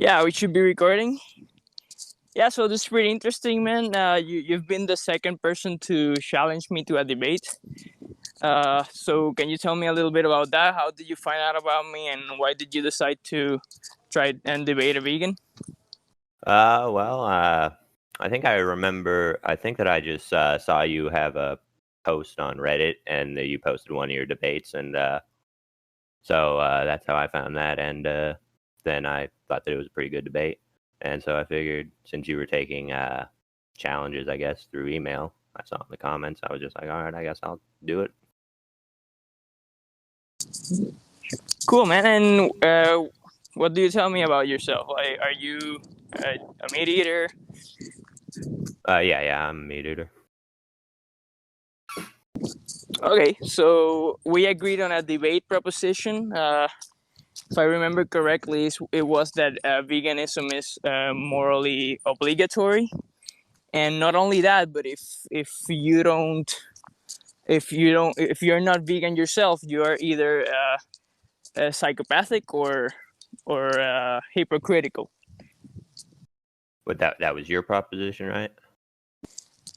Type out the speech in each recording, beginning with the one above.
Yeah, we should be recording. Yeah, so this is pretty interesting, man. You've been the second person to challenge me to a debate. So can you tell me a little bit about that? How did you find out about me, and why did you decide to try and debate a vegan? I think I remember. I think that I just saw you have a post on Reddit, and that you posted one of your debates, and so that's how I found that. And then I thought that it was a pretty good debate, and so I figured since you were taking challenges, I guess through email, I saw in the comments. I was just like, all right, I guess I'll do it. Cool, man. And what do you tell me about yourself? Like, are you a meat eater? Yeah, I'm a meat eater. Okay, so we agreed on a debate proposition. If I remember correctly, it was that veganism is morally obligatory. And not only that, but if you're not vegan yourself, you are either psychopathic or hypocritical. But that was your proposition, right?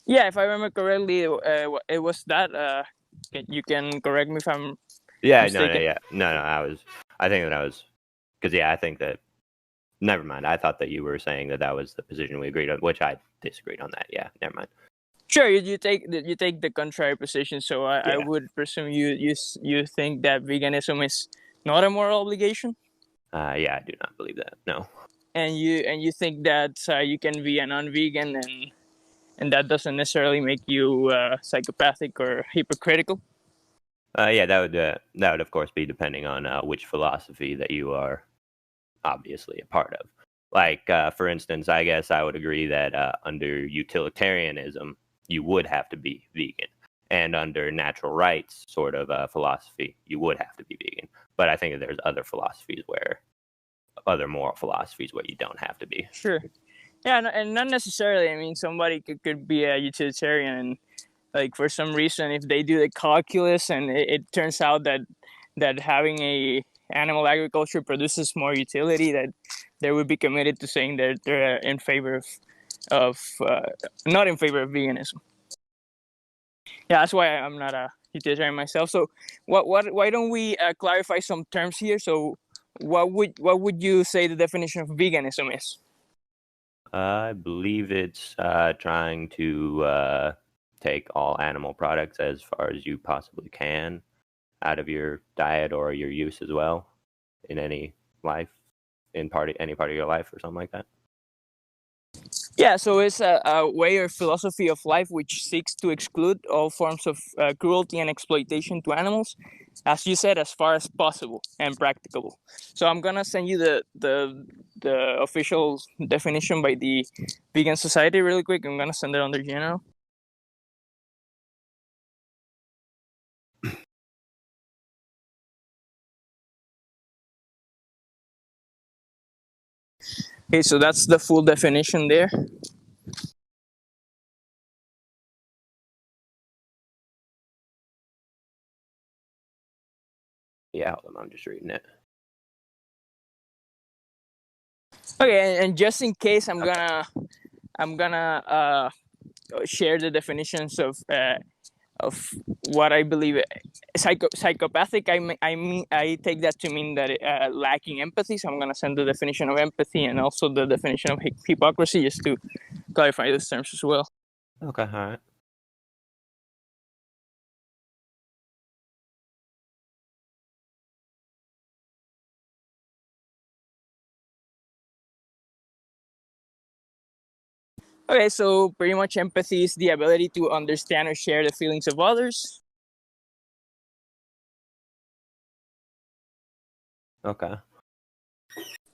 Yeah, if I remember correctly, it was that. You can correct me if I'm mistaken. No. I think that I was, because I think that. Never mind. I thought that you were saying that was the position we agreed on, which I disagreed on that. Yeah, never mind. Sure, you take the contrary position. So I would presume you think that veganism is not a moral obligation. Yeah, I do not believe that. No. And you think that you can be a non-vegan and that doesn't necessarily make you psychopathic or hypocritical. Yeah, that would of course be depending on which philosophy that you are obviously a part of. Like, for instance, I guess I would agree that under utilitarianism, you would have to be vegan. And under natural rights sort of philosophy, you would have to be vegan. But I think that there's other moral philosophies where you don't have to be. Sure. Yeah, and not necessarily. I mean, somebody could be a utilitarian and, like, for some reason, if they do the calculus and it turns out that having a animal agriculture produces more utility, that they would be committed to saying that they're in favor of not in favor of veganism. Yeah, that's why I'm not a utilitarian myself. So why don't we clarify some terms here? So what would you say the definition of veganism is? I believe it's trying to take all animal products as far as you possibly can out of your diet or your use as well in any part of your life or something like that. Yeah, so it's a way or philosophy of life which seeks to exclude all forms of cruelty and exploitation to animals, as you said, as far as possible and practicable. So I'm gonna send you the official definition by the Vegan Society really quick. I'm gonna send it under general. Okay, so that's the full definition there. Yeah, I'm just reading it. Okay, and just in case, I'm gonna share the definitions of what I believe. Psychopathic. I take that to mean that lacking empathy. So I'm gonna send the definition of empathy and also the definition of hypocrisy, just to clarify those terms as well. Okay, all right. Okay, so pretty much empathy is the ability to understand or share the feelings of others. Okay.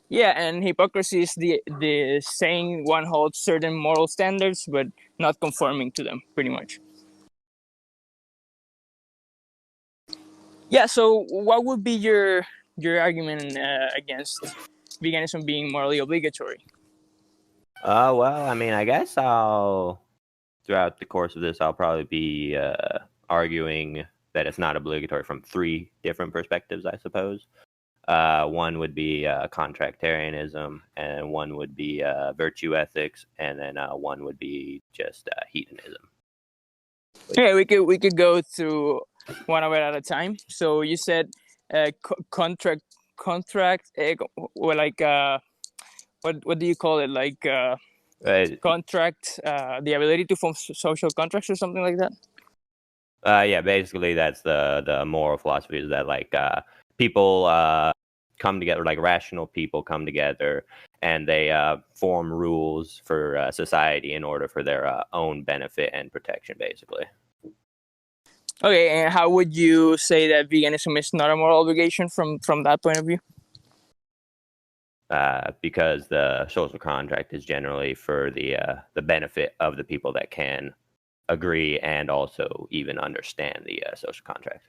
Yeah, and hypocrisy is the saying one holds certain moral standards but not conforming to them, pretty much. Yeah, so what would be your argument against veganism being morally obligatory? Well, I mean, I guess throughout the course of this, I'll probably be arguing that it's not obligatory from three different perspectives, I suppose. One would be Contractarianism, and one would be virtue ethics, and then one would be just hedonism. Yeah, we could go through one of it at a time. So you said contract, or like what do you call it? Like contract, the ability to form social contracts or something like that. Yeah, basically that's the moral philosophy, is that like people come together, like rational people come together, and they form rules for society in order for their own benefit and protection, basically. Okay, and how would you say that veganism is not a moral obligation from that point of view? Because the social contract is generally for the benefit of the people that can agree and also even understand the social contract.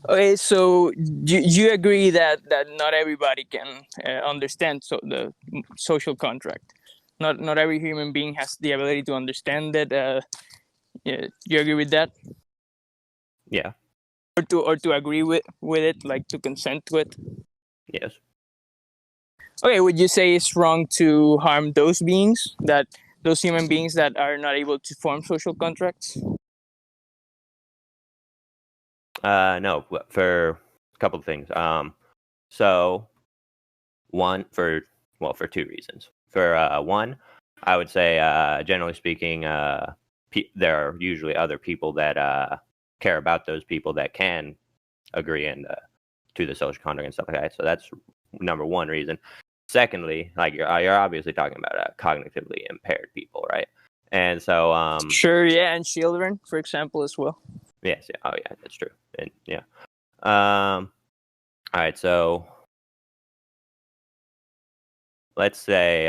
Okay, so you agree that not everybody can understand the social contract. Not every human being has the ability to understand it. Yeah, you agree with that? Yeah. Or to agree with it, like to consent to it. Yes. Okay, would you say it's wrong to harm those human beings that are not able to form social contracts? No, for a couple of things. So one, for two reasons. For one, I would say generally speaking, there are usually other people that care about those people that can agree and to the social contract and stuff like that. So that's number one reason. Secondly, like you're obviously talking about cognitively impaired people, right? And so Sure, yeah, and children, for example, as well. yes, yeah, oh yeah, that's true. And yeah. All right, so let's say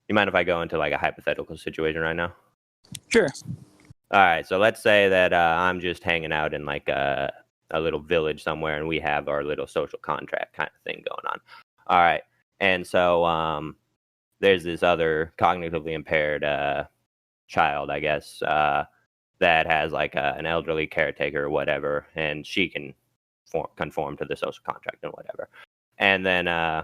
you mind if I go into like a hypothetical situation right now? Sure. All right, so let's say that I'm just hanging out in like a little village somewhere, and we have our little social contract kind of thing going on. All right, and so there's this other cognitively impaired child, I guess, that has like an elderly caretaker or whatever, and she can conform to the social contract and whatever. And then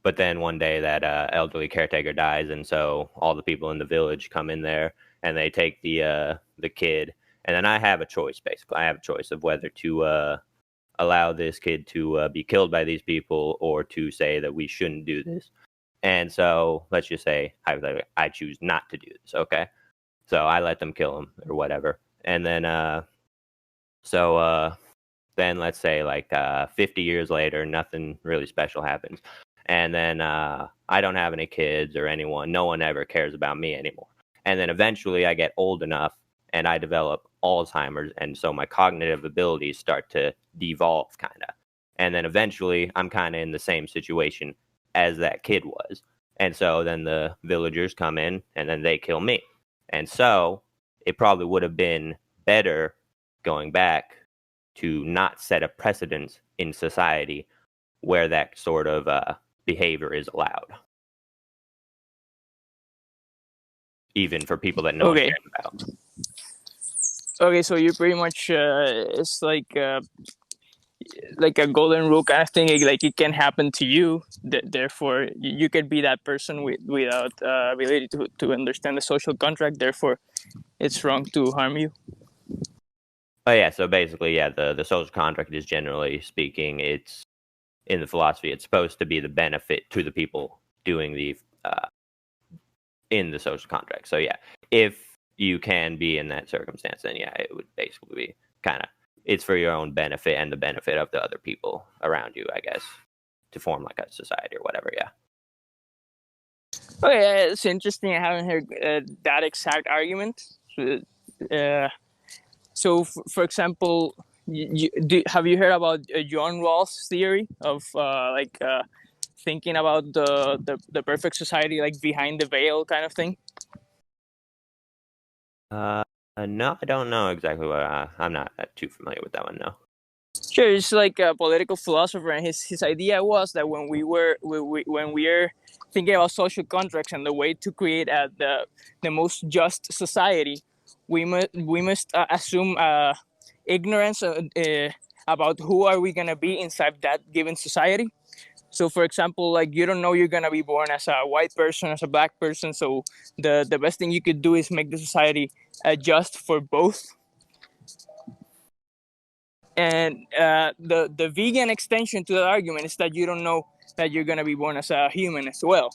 but then one day that elderly caretaker dies, and so all the people in the village come in there and they take the kid, and then I have a choice. Basically, I have a choice of whether to allow this kid to be killed by these people, or to say that we shouldn't do this. And so let's just say hypothetically, I choose not to do this. Okay, so I let them kill him or whatever, and then then let's say like 50 years later, nothing really special happens. And then I don't have any kids or anyone. No one ever cares about me anymore. And then eventually I get old enough and I develop Alzheimer's. And so my cognitive abilities start to devolve kind of. And then eventually I'm kind of in the same situation as that kid was. And so then the villagers come in and then they kill me. And so it probably would have been better going back to not set a precedence in society where that sort of behavior is allowed, even for people that no one cares about. Okay, so you pretty much it's like a golden rule kind of thing. Like it can happen to you, therefore you could be that person without ability to understand the social contract. Therefore, it's wrong to harm you. Oh yeah, so basically, yeah, the social contract is generally speaking, it's in the philosophy, it's supposed to be the benefit to the people doing the in the social contract. So yeah, if you can be in that circumstance, then yeah, it would basically be kind of, it's for your own benefit and the benefit of the other people around you, I guess, to form like a society or whatever. Yeah. Okay, it's interesting. I haven't heard that exact argument. So for example, have you heard about John Rawls' theory of thinking about the perfect society, like behind the veil kind of thing? No, I don't know exactly what. I'm not too familiar with that one. No. Sure, it's like a political philosopher, and his idea was that when we're thinking about social contracts and the way to create the most just society, we must assume ignorance about who are we gonna be inside that given society. So, for example, like you don't know you're gonna be born as a white person, as a black person. So the best thing you could do is make the society adjust for both. And the vegan extension to that argument is that you don't know that you're gonna be born as a human as well.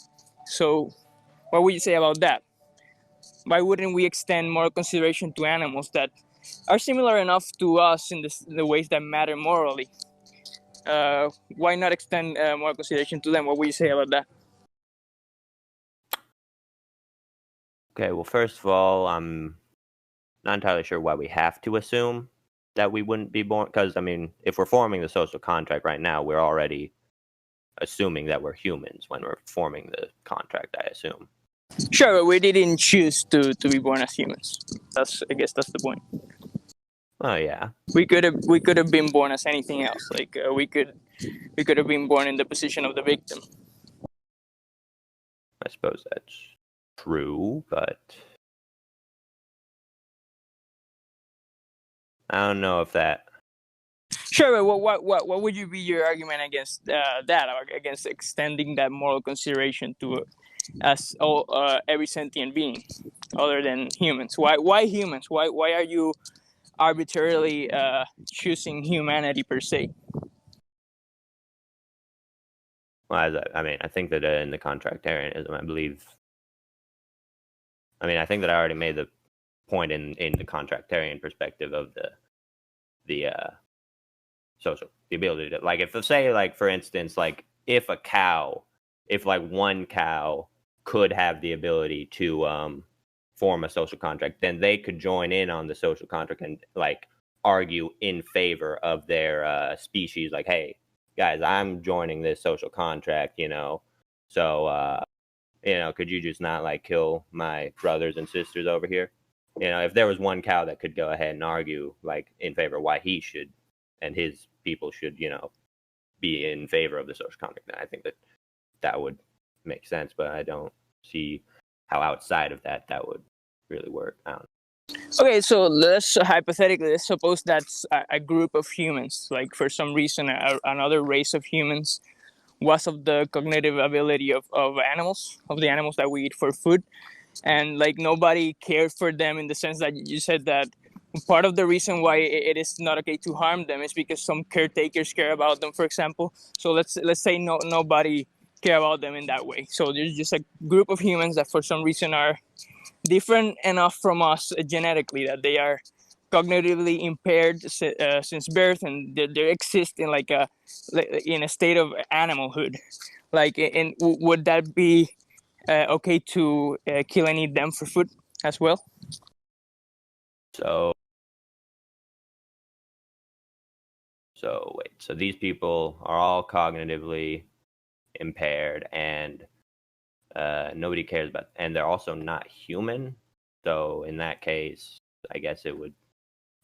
So, what would you say about that? Why wouldn't we extend more consideration to animals that are similar enough to us in the ways that matter morally? Why not extend more consideration to them? What would you say about that? Okay, well, first of all, I'm not entirely sure why we have to assume that we wouldn't be born. Because, I mean, if we're forming the social contract right now, we're already assuming that we're humans when we're forming the contract, I assume. Sure, but we didn't choose to be born as humans. I guess that's the point. Oh, yeah. We could have been born as anything else. Like we could have been born in the position of the victim. I suppose that's true, but I don't know if that. Sure, but what would you be your argument against that, or against extending that moral consideration to as every sentient being, other than humans? Why humans? Why are you arbitrarily choosing humanity per se? Well, I mean, I think that in the Contractarianism, I think that I already made the point in the Contractarian perspective of the ability to, like, if say, like, for instance, like, if one cow could have the ability to form a social contract, then they could join in on the social contract and, like, argue in favor of their species, like, hey guys, I'm joining this social contract, so could you just not, like, kill my brothers and sisters over here? If there was one cow that could go ahead and argue, like, in favor of why he should and his people should, be in favor of the social contract, then I think that would make sense, but I don't see how outside of that would really work. I don't know. Okay, so hypothetically, let's suppose that's a group of humans. Like, for some reason, another race of humans was of the cognitive ability of the animals that we eat for food. And, like, nobody cared for them, in the sense that you said that part of the reason why it is not okay to harm them is because some caretakers care about them, for example. So let's say nobody care about them in that way. So there's just a group of humans that for some reason are different enough from us genetically that they are cognitively impaired since birth, and they exist in in a state of animalhood. Like, would that be okay to kill and eat them for food as well? So wait, so these people are all cognitively impaired, and nobody cares about, and they're also not human. So in that case, I guess it would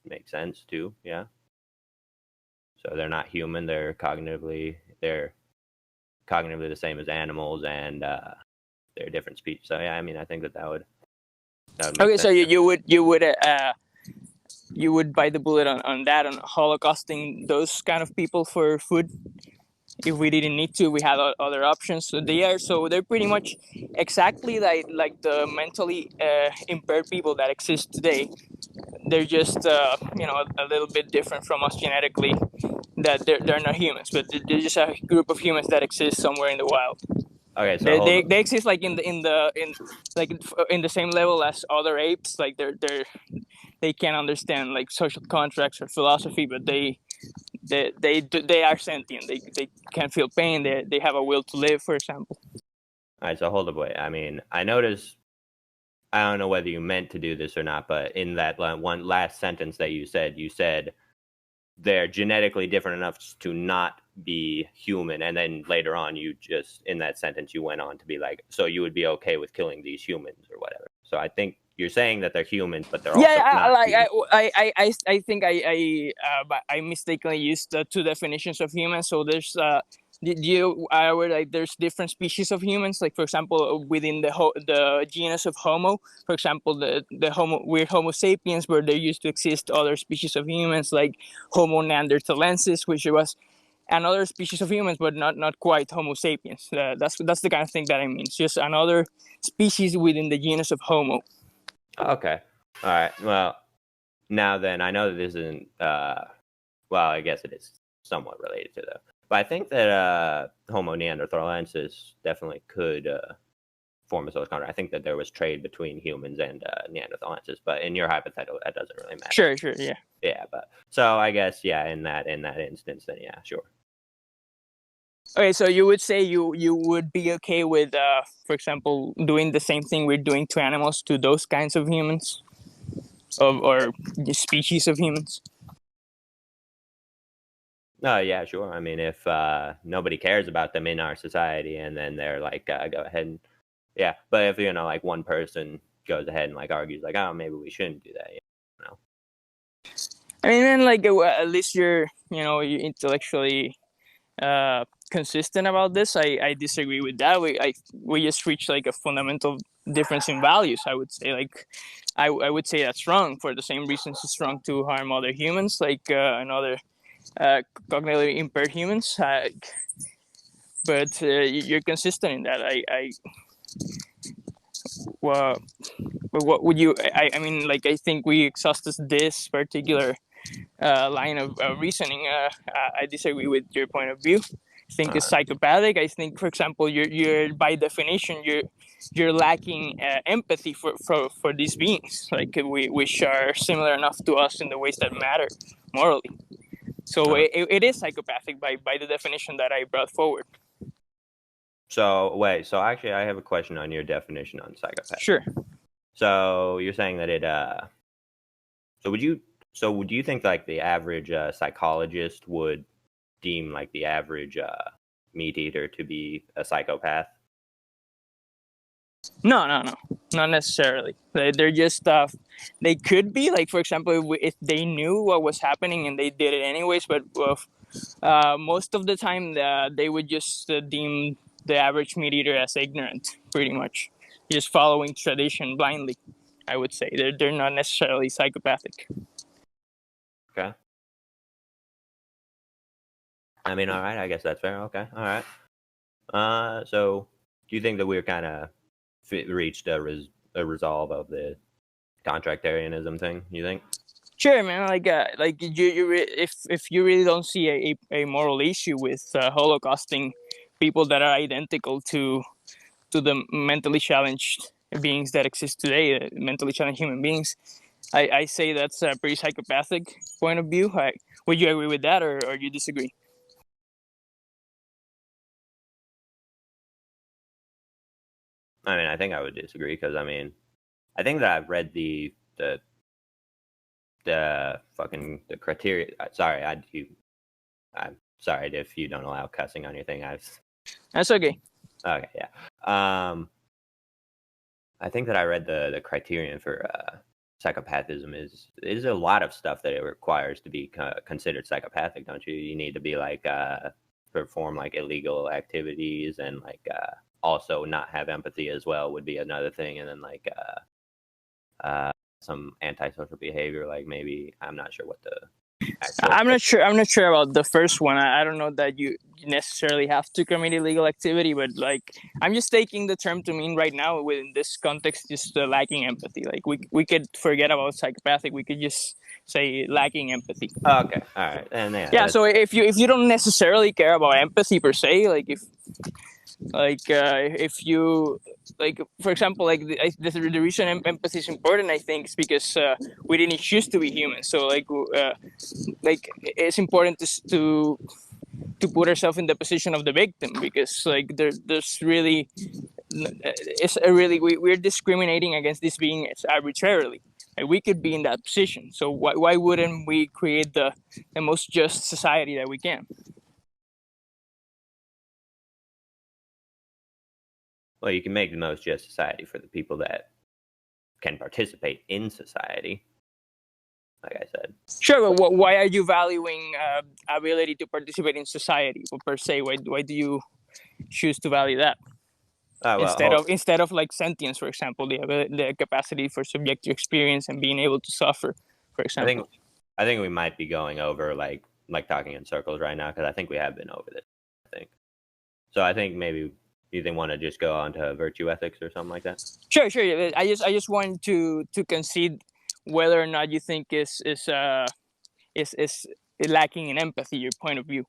make sense too. Yeah. So they're not human. They're cognitively the same as animals, and they're different species. So yeah, I mean, I think that would make Okay, sense. so you would bite the bullet on that, on holocausting those kind of people for food. If we didn't need to, we had other options. So they're pretty much exactly like the mentally impaired people that exist today. They're just a little bit different from us genetically. That they're not humans, but they're just a group of humans that exist somewhere in the wild. Okay, so they exist like in the same level as other apes. Like they can't understand like social contracts or philosophy, but they are sentient. They can feel pain. They have a will to live, for example. All right, so hold up, wait. I mean, I noticed. I don't know whether you meant to do this or not, but in that one last sentence that you said they're genetically different enough to not be human, and then later on, you just in that sentence you went on to be like, so you would be okay with killing these humans or whatever. So I think you're saying that they're humans, but they're also not humans. I think I mistakenly used two definitions of humans. So there's Where like there's different species of humans, like for example within the genus of Homo, for example the Homo sapiens, where there used to exist other species of humans like Homo neanderthalensis, which was another species of humans, but not quite Homo sapiens. That's the kind of thing that I mean. It's just another species within the genus of Homo. Okay. All right. Well, now then, I know that this isn't. Well, I guess it is somewhat related to though. But I think that Homo neanderthalensis definitely could form a social contract. I think that there was trade between humans and neanderthalensis, but in your hypothetical, that doesn't really matter. Sure, yeah. Yeah, but so I guess in that instance, then yeah, sure. Okay, so you would say you would be okay with, for example, doing the same thing we're doing to animals to those kinds of humans, or species of humans? No, yeah, sure. I mean, if nobody cares about them in our society, and then they're like, go ahead and yeah. But if like one person goes ahead and like argues, like, oh, maybe we shouldn't do that, you know. I mean, man, like at least you're intellectually consistent about this. I disagree with that. We just reached like a fundamental difference in values. I would say I would say that's wrong for the same reasons it's wrong to harm other humans, like and other cognitively impaired humans. But you're consistent in that. Well, what would you? I mean, like I think we exhausted this particular line of reasoning. I disagree with your point of view. I think it's psychopathic. I think, for example, you're by definition you're lacking empathy for these beings, like which are similar enough to us in the ways that matter morally. So it is psychopathic by the definition that I brought forward. So wait, so actually, I have a question on your definition on psychopath. Sure. So you're saying that it. So would you think like the average psychologist would deem like the average meat eater to be a psychopath? No, not necessarily. They're just they could be, like, for example, if they knew what was happening and they did it anyways. But most of the time, they would just deem the average meat eater as ignorant, pretty much, just following tradition blindly. I would say they're not necessarily psychopathic. Okay. I mean, all right. I guess that's fair. Okay. All right. So do you think that we're kind of reached a resolve of the contractarianism thing? You think? Sure, man. Like if you really don't see a moral issue with holocausting people that are identical to the mentally challenged beings that exist today, mentally challenged human beings, I say that's a pretty psychopathic point of view. Would you agree with that, or you disagree? I mean, I think I would disagree because I mean, I think that I've read the fucking the criteria. Sorry, I'm sorry if you don't allow cussing on your thing. That's okay. Okay, yeah. I think that I read the criterion for psychopathism is a lot of stuff that it requires to be considered psychopathic, don't you? You need to be like perform like illegal activities and like also not have empathy as well would be another thing, and then like some antisocial behavior, like maybe I'm not sure what the I'm not sure about the first one. I don't know that you necessarily have to commit illegal activity, but like I'm just taking the term to mean right now within this context, just lacking empathy. Like we could forget about psychopathic. We could just say lacking empathy. Okay, all right, and yeah. So if you don't necessarily care about empathy per se, like if you, like, for example, like the reason empathy is important, I think, is because we didn't choose to be human. So like it's important to put ourselves in the position of the victim, because like there's really it's a really we're discriminating against this being arbitrarily. Like, we could be in that position, so why wouldn't we create the most just society that we can? Well, you can make the most just society for the people that can participate in society. like I said. Sure, but why are you valuing ability to participate in society per se? Why do you choose to value that Well, instead of like sentience, for example, the capacity for subjective experience and being able to suffer, for I think example? I think we might be going over like talking in circles right now because I think we have been over this. I think so. I think maybe you think want to just go on to virtue ethics or something like that. Sure. Yeah, I just want to concede whether or not you think is lacking in empathy. Your point of view.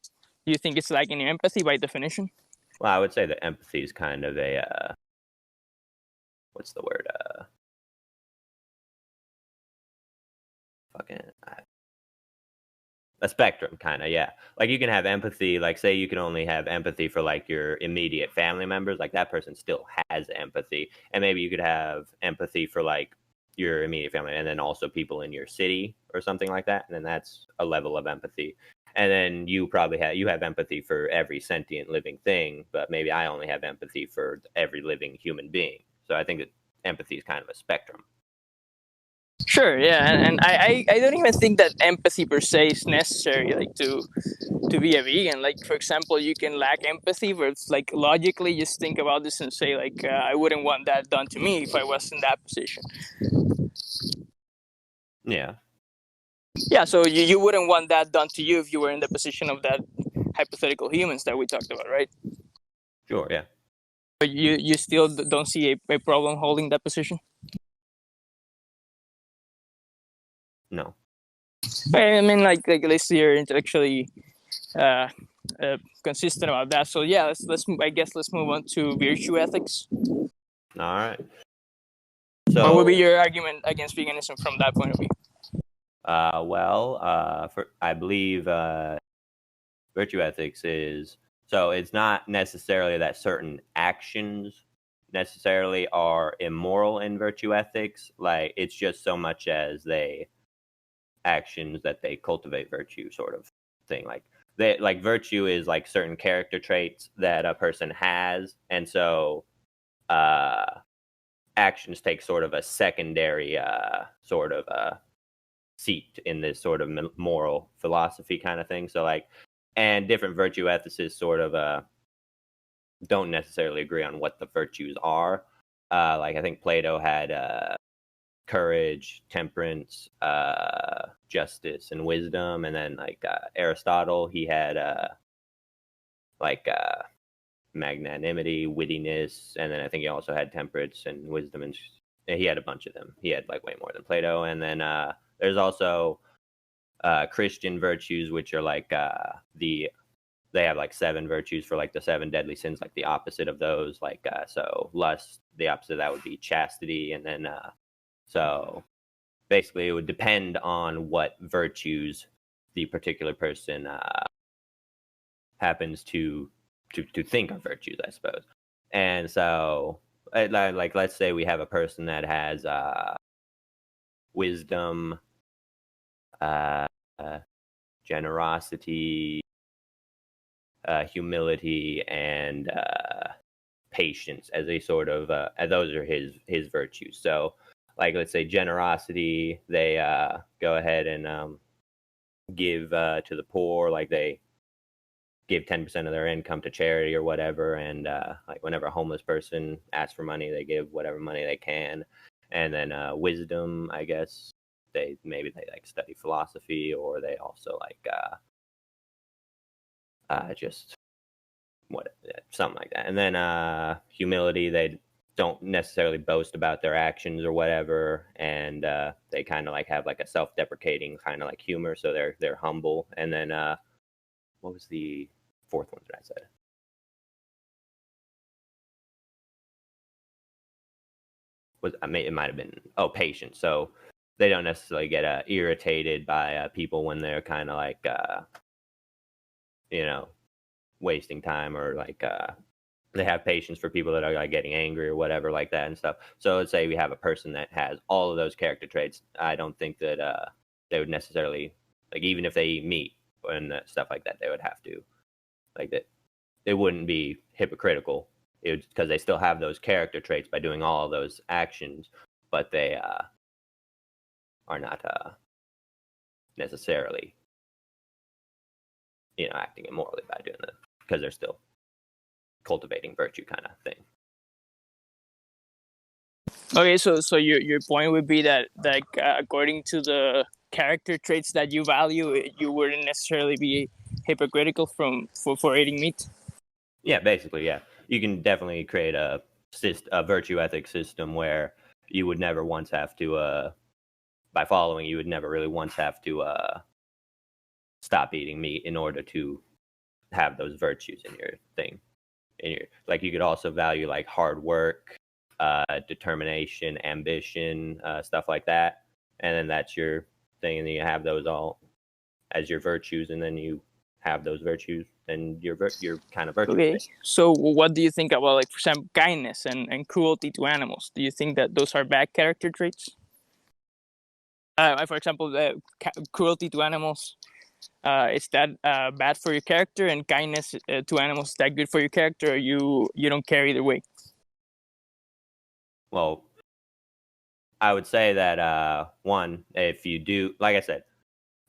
Do you think it's lacking in empathy by definition? Well, I would say that empathy is kind of a what's the word? Fucking a spectrum, kind of. Yeah, like you can have empathy. Like, say you can only have empathy for like your immediate family members. Like that person still has empathy, and maybe you could have empathy for like your immediate family, and then also people in your city or something like that. And then that's a level of empathy. And then you probably have empathy for every sentient living thing, but maybe I only have empathy for every living human being. So I think that empathy is kind of a spectrum. Sure, yeah, and I don't even think that empathy per se is necessary, like to be a vegan. Like for example, you can lack empathy, but it's like logically just think about this and say like I wouldn't want that done to me if I was in that position. Yeah, Yeah, so you wouldn't want that done to you if you were in the position of that hypothetical humans that we talked about, right? sure, yeah. But you still don't see a problem holding that position. No. I mean, like at least you're intellectually uh, consistent about that. So yeah, let's I guess let's move on to virtue ethics. All right. What would be So, your argument against veganism from that point of view? for I believe virtue ethics is so it's not necessarily that certain actions necessarily are immoral in virtue ethics. Like it's just so much as they actions that they cultivate virtue, sort of thing. Like they like virtue is like certain character traits that a person has, and so uh, actions take sort of a secondary sort of seat in this sort of moral philosophy kind of thing. So like, and different virtue ethicists sort of don't necessarily agree on what the virtues are. Like I think Plato had courage, temperance, justice, and wisdom, and then like Aristotle, he had like magnanimity, wittiness, and then I think he also had temperance and wisdom, and he had a bunch of them. He had like way more than Plato, and then there's also Christian virtues, which are like they have like 7 virtues for like the 7 deadly sins, like the opposite of those. Like so lust, the opposite of that would be chastity, and then so basically it would depend on what virtues the particular person happens to think of virtues, I suppose. And so like let's say we have a person that has wisdom, uh, generosity, humility, and patience as a sort of those are his virtues. So like let's say generosity, they go ahead and give to the poor, like they give 10% of their income to charity or whatever, and like whenever a homeless person asks for money, they give whatever money they can. And then wisdom, I guess they like study philosophy, or they also like just what something like that. And then humility, they don't necessarily boast about their actions or whatever, and they kind of like have like a self-deprecating kind of like humor, so they're humble. And then what was the 4th one that I said? Was I mean, it might have been patience. So they don't necessarily get irritated by people when they're kind of like you know wasting time, or like they have patience for people that are like getting angry or whatever like that and stuff. So let's say we have a person that has all of those character traits. I don't think that they would necessarily, like, even if they eat meat and stuff like that, they would have to like that. It wouldn't be hypocritical because they still have those character traits by doing all of those actions, but they are not necessarily, acting immorally by doing that, because they're still cultivating virtue kind of thing. Okay, so your point would be that like according to the character traits that you value, you wouldn't necessarily be hypocritical for eating meat. Yeah, basically, yeah. You can definitely create a virtue ethic system where you would never once have to, by following, you would never really once have to stop eating meat in order to have those virtues in your thing. Like, you could also value like hard work, determination, ambition, stuff like that, and then that's your thing, and then you have those all as your virtues, and then you have those virtues, and you're kind of virtuous. Okay, so what do you think about, like, for example, kindness and cruelty to animals? Do you think that those are bad character traits? For example, cruelty to animals, is that bad for your character, and kindness to animals, is that good for your character, or you don't care either way? Well, I would say that one, if you do, like I said,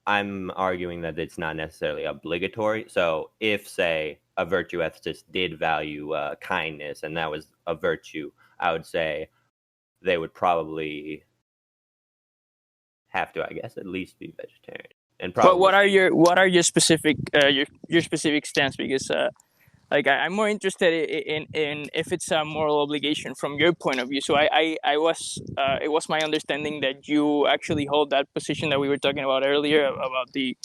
I'm arguing that it's not necessarily obligatory. So if, say, a virtue ethicist did value kindness and that was a virtue, I would say they would probably have to, I guess, at least be vegetarian. And probably. But what are your specific your specific stance? Because like I'm more interested in if it's a moral obligation from your point of view. So I was it was my understanding that you actually hold that position that we were talking about earlier about the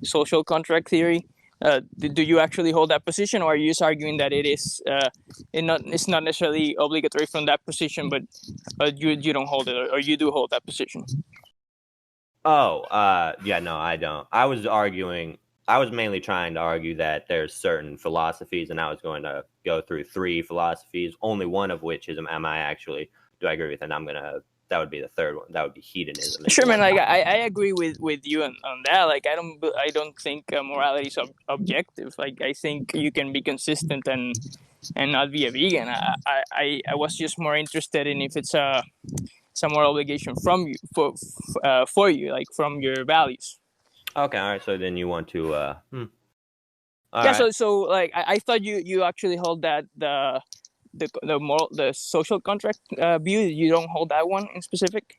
social contract theory. Do you actually hold that position, or are you just arguing that it's not necessarily obligatory from that position, but you don't hold it, or you do hold that position? Oh, yeah, no, I don't. I was mainly trying to argue that there's certain philosophies, and I was going to go through 3 philosophies, only one of which is, do I agree with it? And that would be the third one. That would be hedonism. Sure, man. Like I agree with you on that. Like I don't think morality is objective. Like I think you can be consistent and not be a vegan. I was just more interested in if it's a moral obligation from you for you, like from your values. Okay, all right. So then you want to, yeah. Right. So like I thought you actually hold that the social contract view. You don't hold that one in specific.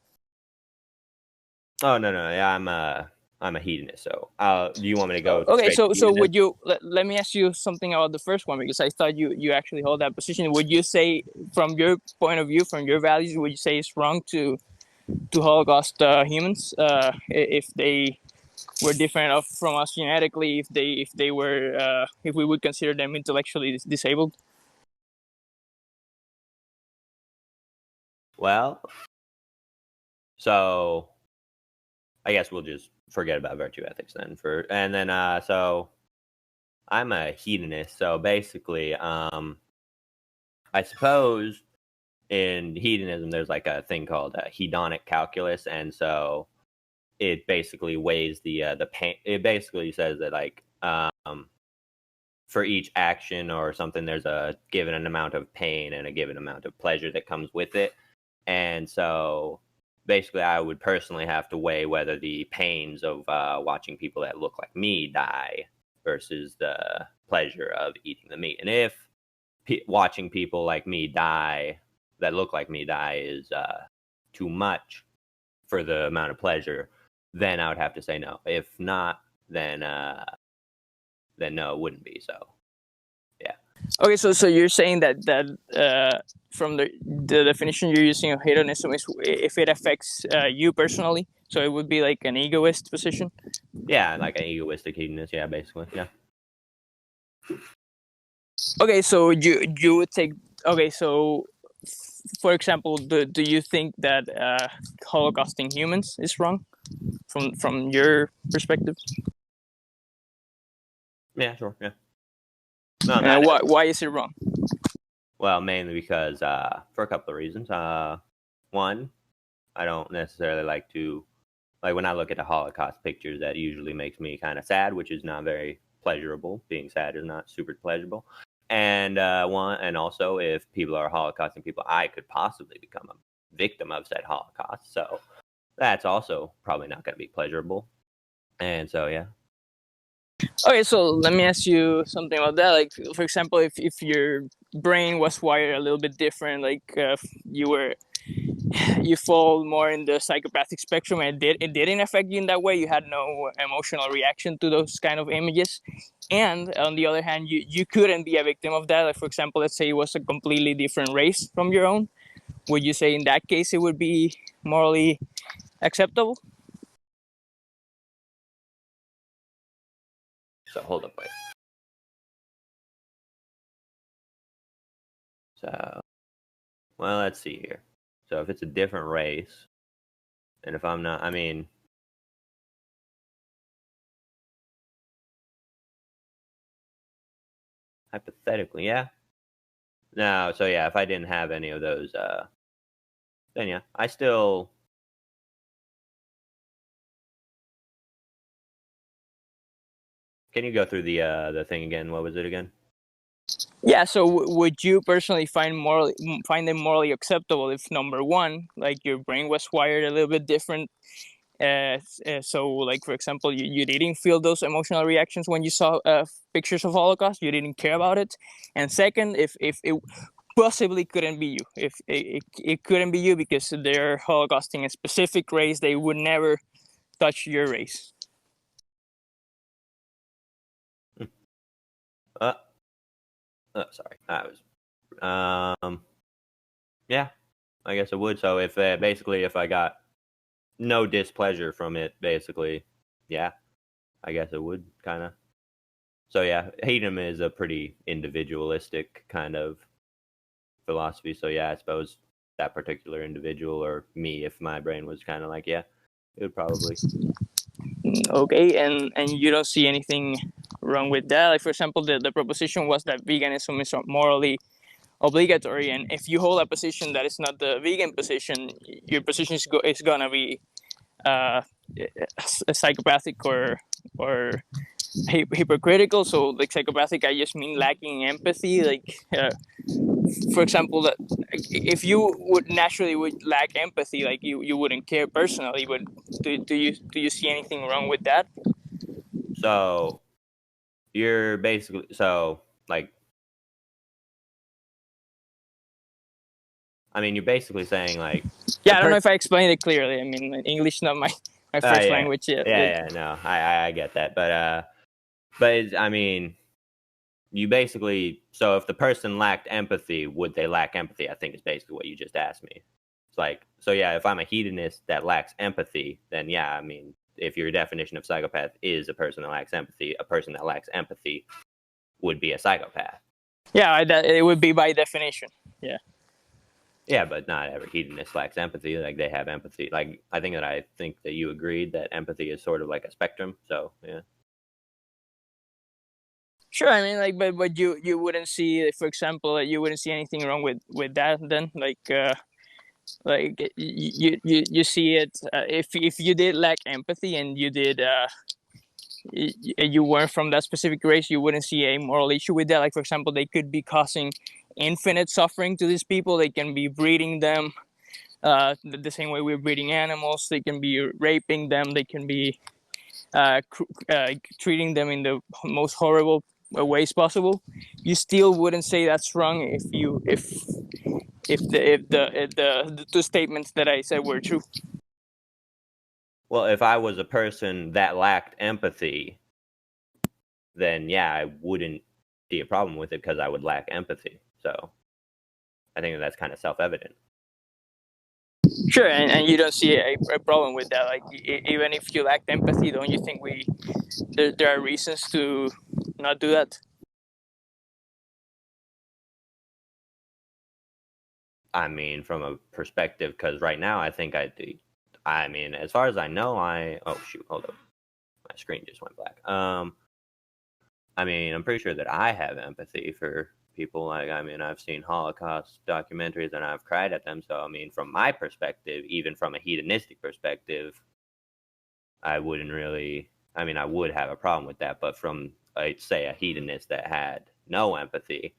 Oh no, yeah, I'm a hedonist. So, do you want me to go? Okay, straight to so hedonism? would you let me ask you something about the first one, because I thought you actually hold that position. Would you say, from your point of view, from your values, would you say it's wrong to holocaust humans if they were different from us genetically, if they were if we would consider them intellectually disabled? Well, so I guess we'll just forget about virtue ethics then. So I'm a hedonist. So basically, I suppose in hedonism there's like a thing called Hedonic Calculus, and so it basically weighs the pain. It basically says that, like, for each action or something, there's a given amount of pain and a given amount of pleasure that comes with it. And so basically I would personally have to weigh whether the pains of watching people that look like me die versus the pleasure of eating the meat. And if watching people like me die, that look like me die, is too much for the amount of pleasure, then I would have to say no. If not, then no, it wouldn't be. So, yeah. Okay, so you're saying that from the definition you're using of hedonism is if it affects you personally, so it would be like an egoist position. Yeah, like an egoistic hedonist. Yeah, basically. Yeah. Okay, so you would take. Okay, so for example, do you think that holocausting humans is wrong from your perspective? Yeah, sure. Yeah. No, Why is it wrong? well, mainly because for a couple of reasons. One, I don't necessarily like to, like, when I look at the Holocaust pictures, that usually makes me kind of sad, which is not very pleasurable. Being sad is not super pleasurable. And and also, if people are Holocausting people, I could possibly become a victim of said Holocaust. So that's also probably not going to be pleasurable. And so, yeah. Okay, so let me ask you something about that. Like, for example, if your brain was wired a little bit different, like you fall more in the psychopathic spectrum, and it didn't affect you in that way. You had no emotional reaction to those kind of images, and on the other hand, you couldn't be a victim of that. Like, for example, let's say it was a completely different race from your own. Would you say in that case it would be morally acceptable? So hold up, wait. So, well, let's see here. So if it's a different race, and if I'm not, I mean, hypothetically, yeah. No, so yeah, if I didn't have any of those, then yeah, I still. Can you go through the thing again? What was it again? Yeah. So would you personally find them morally acceptable if, number one, like your brain was wired a little bit different? So, like, for example, you didn't feel those emotional reactions when you saw pictures of Holocaust. You didn't care about it. And second, if it possibly couldn't be you, if it couldn't be you because they're Holocausting a specific race, they would never touch your race. Uh, sorry, I was. Yeah, I guess it would. So if basically if I got no displeasure from it, basically, yeah, I guess it would kind of. So yeah, Hedonism is a pretty individualistic kind of philosophy. So yeah, I suppose that particular individual or me, if my brain was kind of like, yeah, it would probably. Okay, and you don't see anything wrong with that. Like, for example, the proposition was that veganism is morally obligatory, and if you hold a position that is not the vegan position, your position is gonna be psychopathic or hypocritical. So, like, psychopathic, I just mean lacking empathy. Like, for example, that if you would naturally would lack empathy, like you wouldn't care personally. But do you see anything wrong with that? So you're basically like. I mean, you're basically saying like. Yeah, I don't know if I explained it clearly. I mean, English not my first Yeah, language yet. yeah, no, I get that, but I mean, you basically, so if the person lacked empathy, would they lack empathy? I think is basically what you just asked me. It's like, so yeah, if I'm a hedonist that lacks empathy, then yeah, I mean, if your definition of psychopath is a person that lacks empathy, a person that lacks empathy would be a psychopath. Yeah, it would be by definition. Yeah. Yeah, but not every hedonist lacks empathy. Like they have empathy. Like I think that you agreed that empathy is sort of like a spectrum. So yeah. Sure, I mean, like, but you wouldn't see, for example, you wouldn't see anything wrong with that. Then, like you see it if you did lack empathy and you did you weren't from that specific race, you wouldn't see a moral issue with that. Like, for example, they could be causing infinite suffering to these people. They can be breeding them the same way we're breeding animals. They can be raping them. They can be treating them in the most horrible ways possible. You still wouldn't say that's wrong if the two statements that I said were true. Well, if I was a person that lacked empathy, then yeah, I wouldn't see a problem with it because I would lack empathy. So I think that's kind of self-evident. Sure, and you don't see a problem with that. Like, even if you lack empathy, don't you think there are reasons to not do that? I mean, from a perspective, because right now I think I do. I mean, as far as I know, oh shoot, hold up, my screen just went black. I mean, I'm pretty sure that I have empathy for people. Like, I mean, I've seen Holocaust documentaries and I've cried at them. So, I mean, from my perspective, even from a hedonistic perspective, I wouldn't really. I mean, I would have a problem with that. But from, say, a hedonist that had no empathy,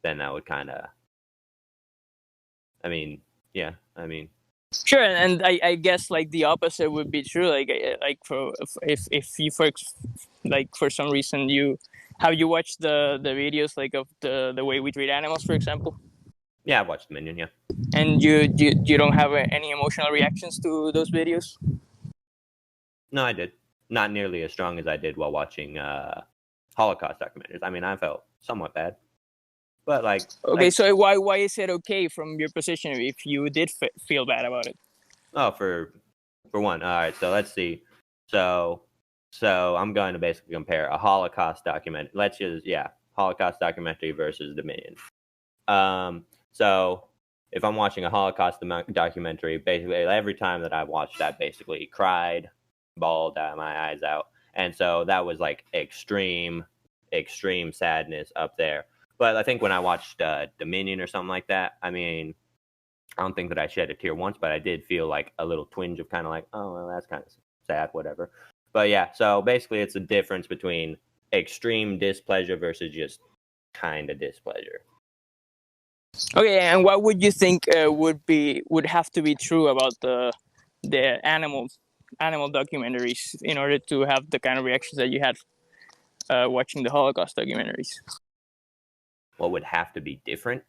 then that would kind of. I mean, yeah. I mean, Sure, and I guess like the opposite would be true. Like for if you for like for some reason you have you watched the videos like of the way we treat animals, for example, Yeah, I watched Dominion. Yeah. and you don't have any emotional reactions to those videos. No, I did. Not nearly as strong as I did while watching Holocaust documentaries. I mean, I felt somewhat bad, but Okay, so why is it okay from your position if you did feel bad about it? oh, for one. All right, so let's see. So I'm going to basically compare a Holocaust document. Holocaust documentary versus Dominion. So if I'm watching a Holocaust documentary, basically every time that I watched that, basically cried, bawled my eyes out, and so that was like extreme sadness up there. But I think when I watched Dominion or something like that, I mean, I don't think that I shed a tear once, but I did feel like a little twinge of kind of like, oh, well, that's kind of sad, whatever. But yeah, so basically it's a difference between extreme displeasure versus just kind of displeasure. Okay, and what would you think would have to be true about the animal documentaries in order to have the kind of reactions that you had watching the Holocaust documentaries? What would have to be different?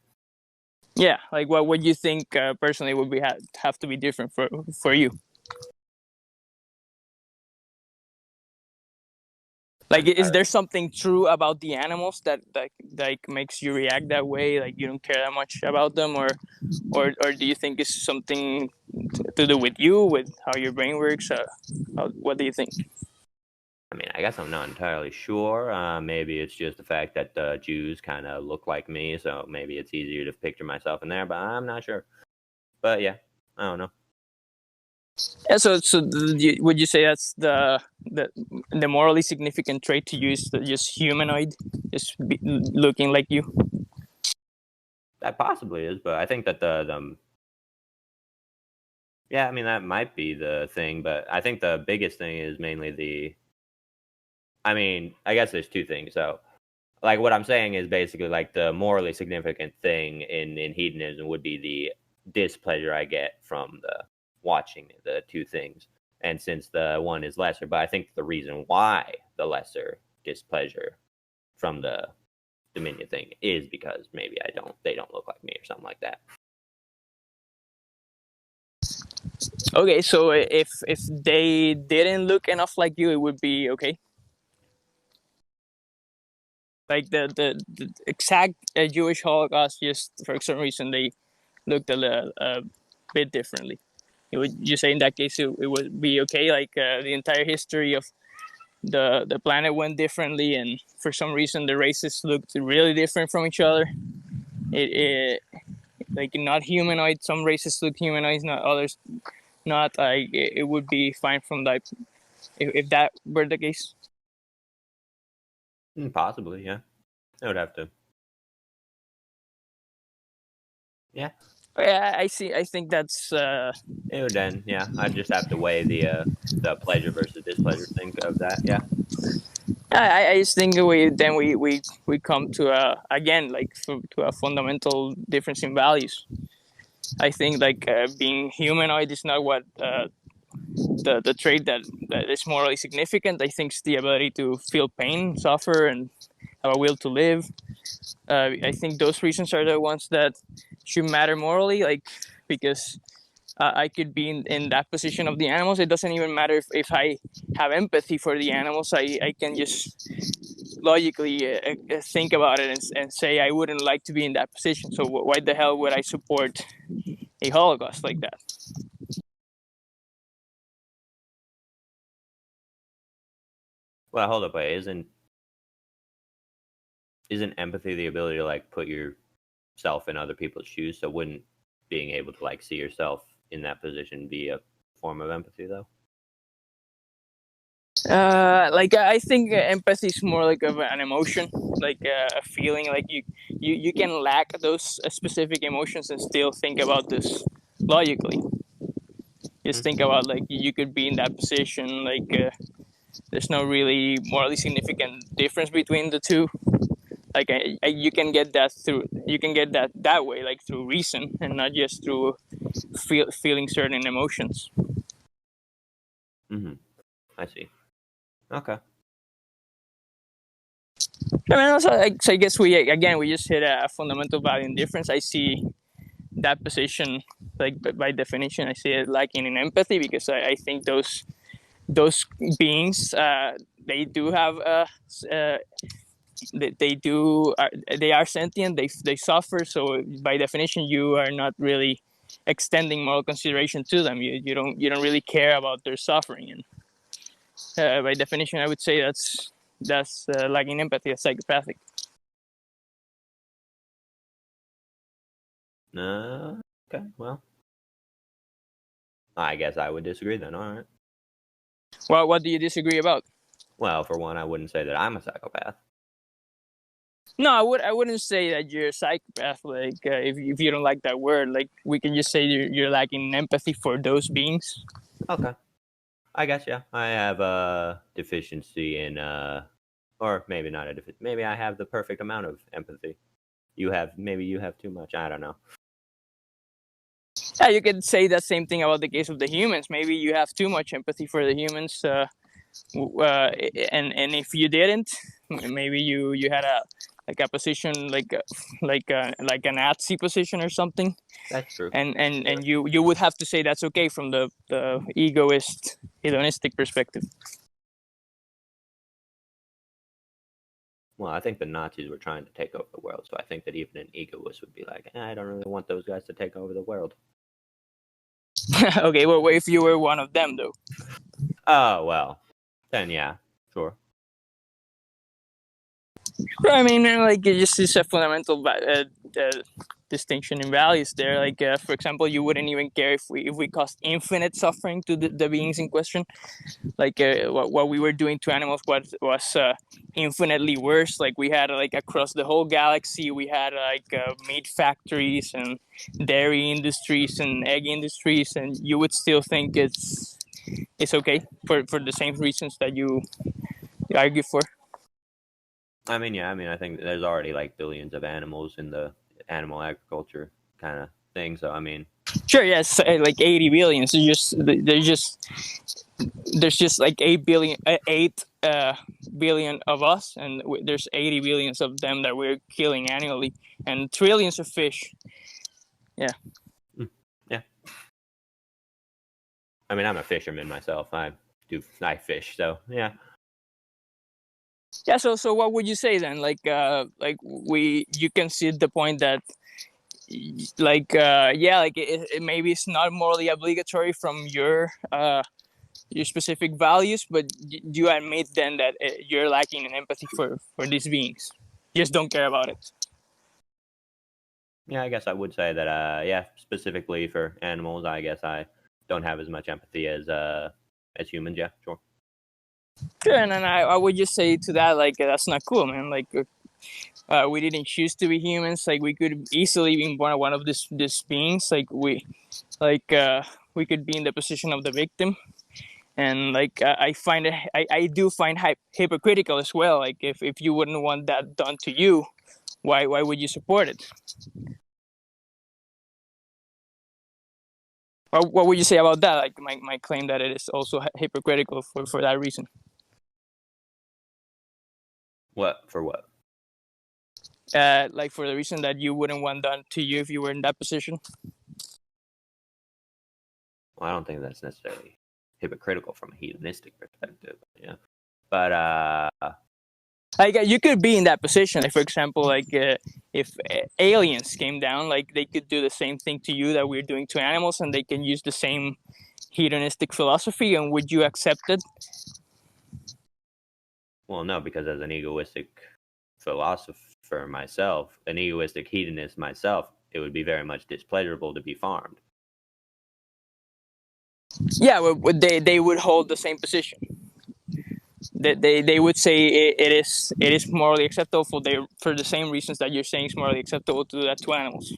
Yeah, like what would you think personally would be have to be different for you? Like, is there something true about the animals that like makes you react that way? Like you don't care that much about them, or do you think it's something to do with you, with how your brain works? What do you think? I mean, I guess I'm not entirely sure. Maybe it's just the fact that the Jews kind of look like me, so maybe it's easier to picture myself in there, but I'm not sure. But yeah, I don't know. Yeah, would you say that's the morally significant trait to use, just humanoid, looking like you? That possibly is, but I think that the yeah, I mean, that might be the thing, but I think the biggest thing is mainly I mean, I guess there's two things. So, like, what I'm saying is basically like the morally significant thing in hedonism would be the displeasure I get from the watching the two things. And since the one is lesser, but I think the reason why the lesser displeasure from the Dominion thing is because maybe they don't look like me or something like that. Okay, so if they didn't look enough like you, it would be okay. Like the exact Jewish Holocaust, just for some reason they looked a bit differently. Would you say in that case it would be okay? Like the entire history of the planet went differently, and for some reason the races looked really different from each other. It like not humanoid. Some races look humanoid, not others. Not like it would be fine from that if that were the case. Possibly, yeah. I would have to. Yeah. Yeah, I see. I think that's. It would then, yeah. I'd just have to weigh the pleasure versus displeasure thing of that. Yeah. I just think we come to again like to a fundamental difference in values. I think like being humanoid is not what the trait that is morally significant. I think it's the ability to feel pain, suffer, and have a will to live. I think those reasons are the ones that should matter morally, like because I could be in that position of the animals. It doesn't even matter if I have empathy for the animals. I can just logically think about it and say I wouldn't like to be in that position. So why the hell would I support a Holocaust like that? Well, hold up, wait. Isn't empathy the ability to like put yourself in other people's shoes? So wouldn't being able to like see yourself in that position be a form of empathy, though? Like I think empathy is more like of an emotion, like a feeling. Like you can lack those specific emotions and still think about this logically. Just think about like you could be in that position. Like there's no really morally significant difference between the two. Like you can get that that way, like through reason and not just through feeling certain emotions. I see. Okay. I mean, also, I guess we just hit a fundamental value difference. I see that position, like by definition, I see it lacking in empathy, because I think those beings, they do have they are sentient. They suffer. So by definition, you are not really extending moral consideration to them. You don't really care about their suffering, and by definition, I would say that's lacking empathy, that's psychopathic. Okay, well, I guess I would disagree then. All right. Well, what do you disagree about? Well, for one, I wouldn't say that I'm a psychopath. No, I wouldn't say that you're a psychopath. Like, if you don't like that word, like, we can just say you're lacking empathy for those beings. Okay. I guess, yeah. I have a deficiency in, or maybe not a deficiency. Maybe I have the perfect amount of empathy. Maybe you have too much. I don't know. Yeah, you could say that same thing about the case of the humans. Maybe you have too much empathy for the humans, and if you didn't, maybe you had a position like a Nazi position or something. That's true. And you would have to say that's okay from the egoist, hedonistic perspective. Well, I think the Nazis were trying to take over the world, so I think that even an egoist would be like, I don't really want those guys to take over the world. Okay, well, if you were one of them, though. Oh, well, then yeah, sure. I mean, like, it just is a fundamental distinction in values there. Like, for example, you wouldn't even care if we caused infinite suffering to the beings in question. Like, what we were doing to animals was infinitely worse. Like, we had across the whole galaxy, we had meat factories and dairy industries and egg industries, and you would still think it's okay for the same reasons that you argue for. I mean, yeah, I think there's already like billions of animals in the animal agriculture kind of thing. So, I mean, sure, yes, like 80 billion. So there's just like 8 billion of us, and there's 80 billions of them that we're killing annually, and trillions of fish. Yeah. Yeah. I mean, I'm a fisherman myself. I fish, so yeah. Yeah, so what would you say then? You can see the point that maybe it's not morally obligatory from your specific values, but do you admit then that you're lacking in empathy for these beings? You just don't care about it. Yeah, I guess I would say that yeah, specifically for animals, I guess I don't have as much empathy as humans. Yeah, sure. Sure, and then I would just say to that, like, that's not cool, man. Like, we didn't choose to be humans. Like, we could easily be one of these beings. Like, we could be in the position of the victim, and like, I do find hypocritical as well. Like, if you wouldn't want that done to you, why would you support it? What would you say about that? Like, my claim that it is also hypocritical for that reason. What? For what? Like, for the reason that you wouldn't want done to you if you were in that position. Well, I don't think that's necessarily hypocritical from a hedonistic perspective. Yeah, but like, you could be in that position. Like, for example, like, if aliens came down, like, they could do the same thing to you that we're doing to animals, and they can use the same hedonistic philosophy. And would you accept it? Well, no, because as an egoistic philosopher myself, an egoistic hedonist myself, it would be very much displeasurable to be farmed. Yeah, well, they would hold the same position. They would say it is morally acceptable for the same reasons that you're saying it's morally acceptable to do that to animals.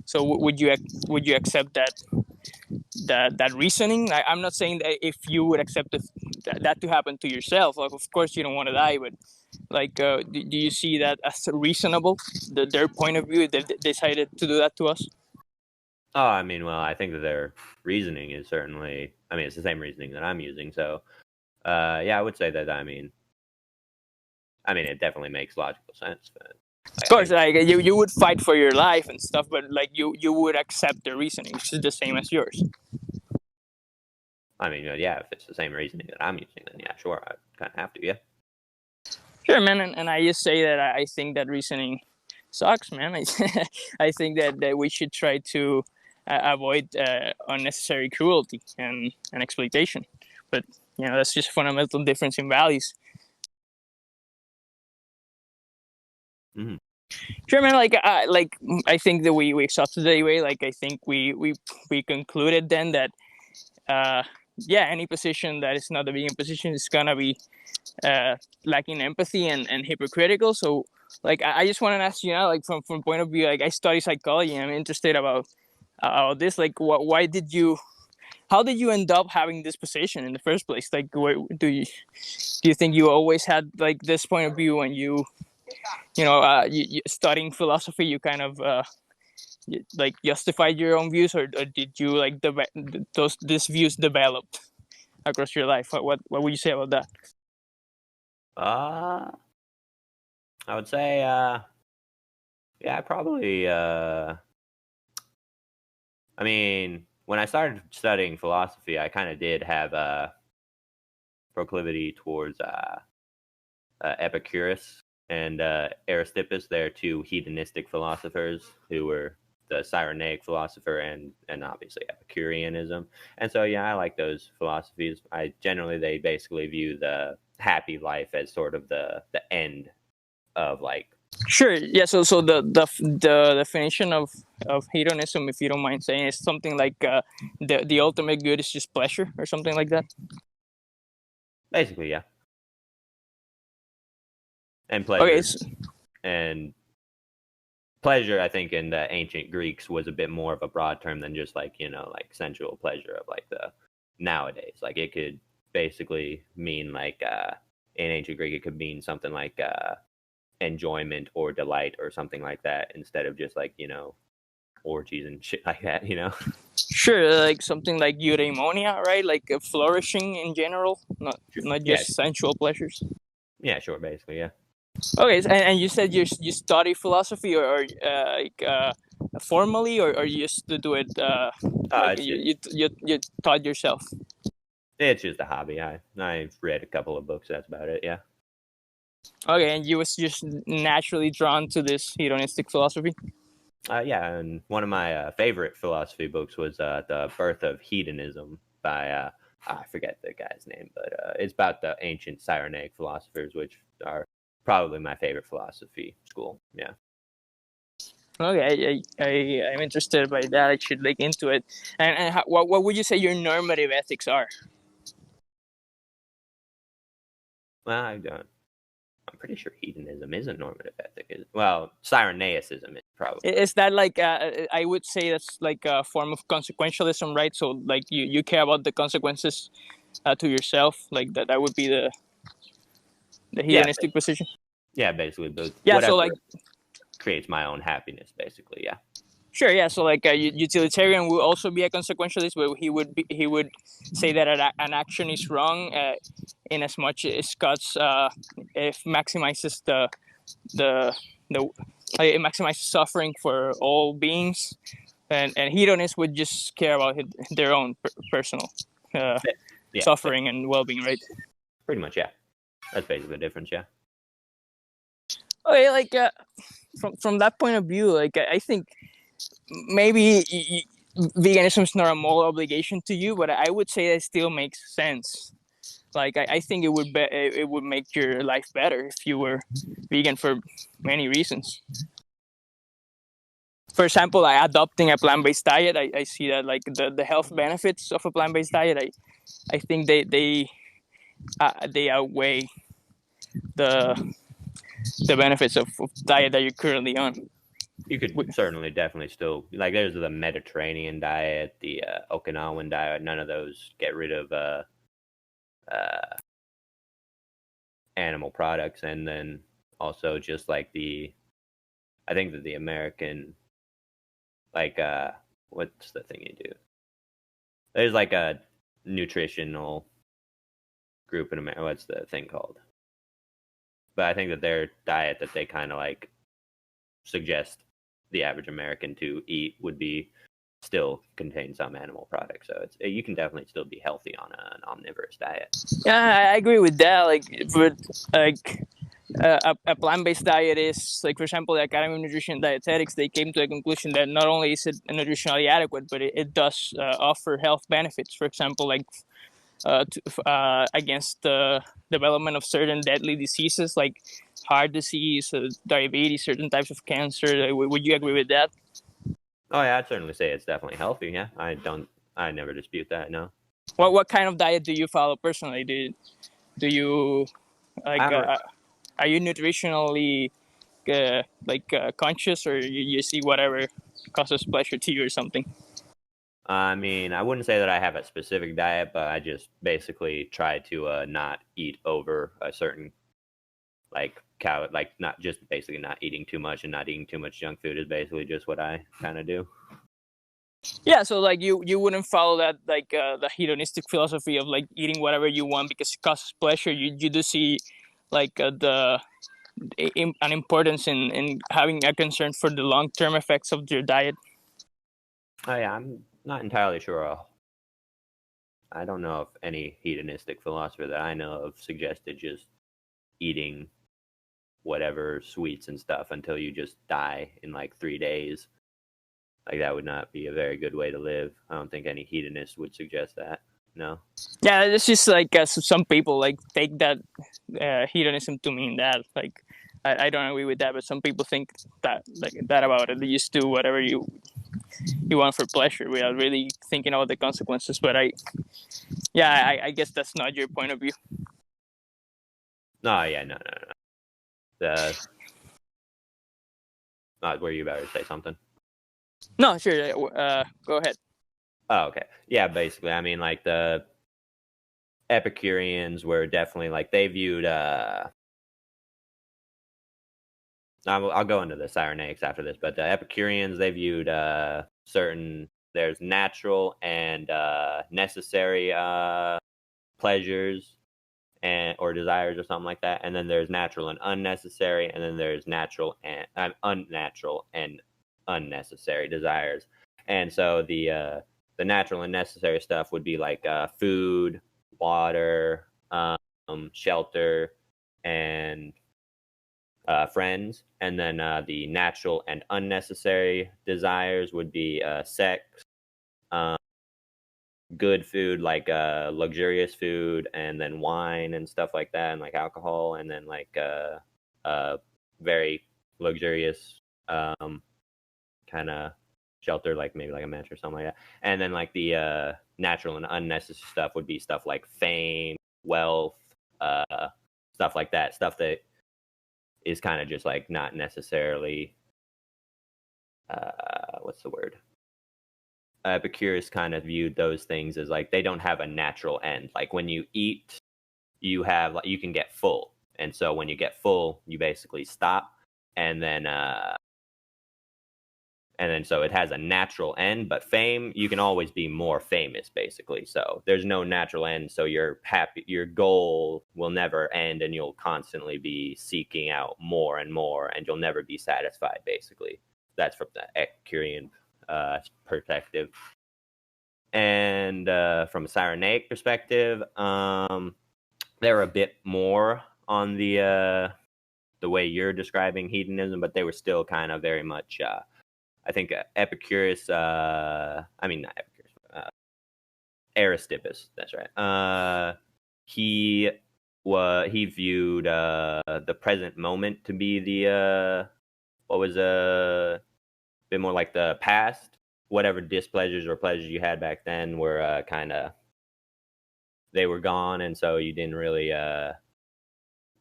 So would you accept that reasoning? I'm not saying that if you would accept that to happen to yourself, like, of course you don't want to die, but like, do you see that as reasonable? Their point of view, they decided to do that to us. Oh, I mean, well, I think that their reasoning is certainly, I mean, it's the same reasoning that I'm using. So, yeah, I would say that, it definitely makes logical sense. But Of I course, think, like you would fight for your life and stuff, but like you would accept the reasoning, which is the same as yours. yeah, if it's the same reasoning that I'm using, then yeah, sure, I kind of have to, yeah. Sure, man, and I just say that I think that reasoning sucks, man. I think that we should try to avoid unnecessary cruelty and exploitation. But that's just a fundamental difference in values. Mm-hmm. Sure, man. Like I think that we exhausted the debate. Like I think we concluded then that yeah, any position that is not the vegan position is gonna be lacking empathy and hypocritical. So like I just want to ask you now, like from point of view, like I study psychology and I'm interested about this. Like why did you, how did you end up having this position in the first place? Like do you think you always had like this point of view when you studying philosophy, you kind of like justified your own views, or did you like these views developed across your life? What would you say about that? Uh, I would say, yeah, I probably, when I started studying philosophy, I kind of did have a proclivity towards Epicurus and Aristippus. They're two hedonistic philosophers who were the Cyrenaic philosopher and obviously Epicureanism. And so, yeah, I like those philosophies. They basically view the happy life as sort of the end of like. Sure. Yeah. So the definition of hedonism, if you don't mind saying, is something like the ultimate good is just pleasure or something like that. Basically, yeah. And Okay. pleasure, I think, in the ancient Greeks was a bit more of a broad term than just like sensual pleasure of like the nowadays. Like it could basically mean like in ancient Greek it could mean something like enjoyment or delight or something like that, instead of just like orgies and shit like that. Sure. Like something like eudaimonia, right? Like flourishing in general, not Yeah, just sensual pleasures. yeah, sure, basically, yeah. Okay. And you said you study philosophy formally, or you used to do it like It's just you taught yourself. it's just a hobby. I've read a couple of books. That's about it. Yeah. Okay, and you was just naturally drawn to this hedonistic philosophy. Yeah, and one of my favorite philosophy books was The Birth of Hedonism by, I forget the guy's name, but it's about the ancient Cyrenaic philosophers, which are probably my favorite philosophy school. Yeah. Okay, I'm interested by that. I should look into it. And what would you say your normative ethics are? Well, I'm pretty sure hedonism is a normative ethic. Well, Cyrenaicism is probably. Is that like I would say that's like a form of consequentialism, right? So like you care about the consequences to yourself, like that would be the Yeah, hedonistic position. yeah, basically, but Yeah. So whatever like creates my own happiness, basically. Yeah. sure, yeah. So like a utilitarian would also be a consequentialist, but he would say that an action is wrong in as much as Scott's if maximizes the the it maximizes suffering for all beings, and hedonists would just care about their own personal Yeah, suffering and well-being, right? pretty much. Yeah, that's basically the difference. Yeah. Okay, like from that point of view, like I think maybe veganism is not a moral obligation to you, but I would say it still makes sense. Like I think it would make your life better if you were vegan for many reasons. For example, like adopting a plant-based diet, I see that like the health benefits of a plant-based diet, I think they outweigh the the benefits of diet that you're currently on. You could certainly definitely still like there's the Mediterranean diet, the Okinawan diet. None of those get rid of uh, animal products, and then also just like I think that the American like what's the thing you do? There's like a nutritional group in America. What's the thing called? But I think that their diet that they kind of like suggest the average American to eat would be still contain some animal products. So you can definitely still be healthy on an omnivorous diet. Yeah, I agree with that. Like, but like a plant-based diet is like, for example, the Academy of Nutrition and Dietetics, they came to the conclusion that not only is it nutritionally adequate, but it does offer health benefits. For example, like against the development of certain deadly diseases like heart disease, diabetes, certain types of cancer. Would you agree with that? Oh yeah, I'd certainly say it's definitely healthy. Yeah, I never dispute that. No. What kind of diet do you follow personally? Do you like? Are you nutritionally conscious, or you see whatever causes pleasure to you or something? I mean, I wouldn't say that I have a specific diet, but I just basically try to not eat over a certain not just basically not eating too much and not eating too much junk food is basically just what I kind of do. Yeah, so like you wouldn't follow that the hedonistic philosophy of like eating whatever you want because it causes pleasure. You do see like an importance in having a concern for the long term effects of your diet. Oh yeah, I'm not entirely sure. I don't know if any hedonistic philosopher that I know of suggested just eating whatever sweets and stuff until you just die in like 3 days. Like that would not be a very good way to live. I don't think any hedonist would suggest that. No. Yeah, it's just like some people like take that hedonism to mean that. Like, I don't agree with that, but some people think that about it. They just do whatever you want for pleasure without really thinking about the consequences. But I guess that's not your point of view. No, yeah, no. Were you about to say something? No, sure. Go ahead. Oh, okay. Yeah, basically, I mean, like the Epicureans were definitely like they viewed. I'll go into the Cyrenaics after this, but the Epicureans they viewed certain there's natural and necessary pleasures and or desires or something like that, and then there's natural and unnecessary, and then there's natural and unnatural and unnecessary desires. And so the natural and necessary stuff would be like food, water, shelter, and friends. And then the natural and unnecessary desires would be sex, good food like luxurious food, and then wine and stuff like that, and like alcohol, and then like very luxurious kind of shelter, like maybe like a mattress or something like that. And then like the natural and unnecessary stuff would be stuff like fame, wealth, stuff like that, stuff that is kind of just like not necessarily what's the word? Epicurus kind of viewed those things as like they don't have a natural end. Like when you eat, you can get full, and so when you get full, you basically stop, and then so it has a natural end. But fame, you can always be more famous, basically. So there's no natural end. So you're happy. Your goal will never end, and you'll constantly be seeking out more and more, and you'll never be satisfied. Basically, that's from the Epicurean perspective. And from a Cyrenaic perspective, they're a bit more on the way you're describing hedonism, but they were still kind of very much. I think Epicurus. I mean, not Epicurus. Aristippus. That's right. He viewed the present moment to be the what was a bit more like the past. Whatever displeasures or pleasures you had back then were they were gone, and so you didn't really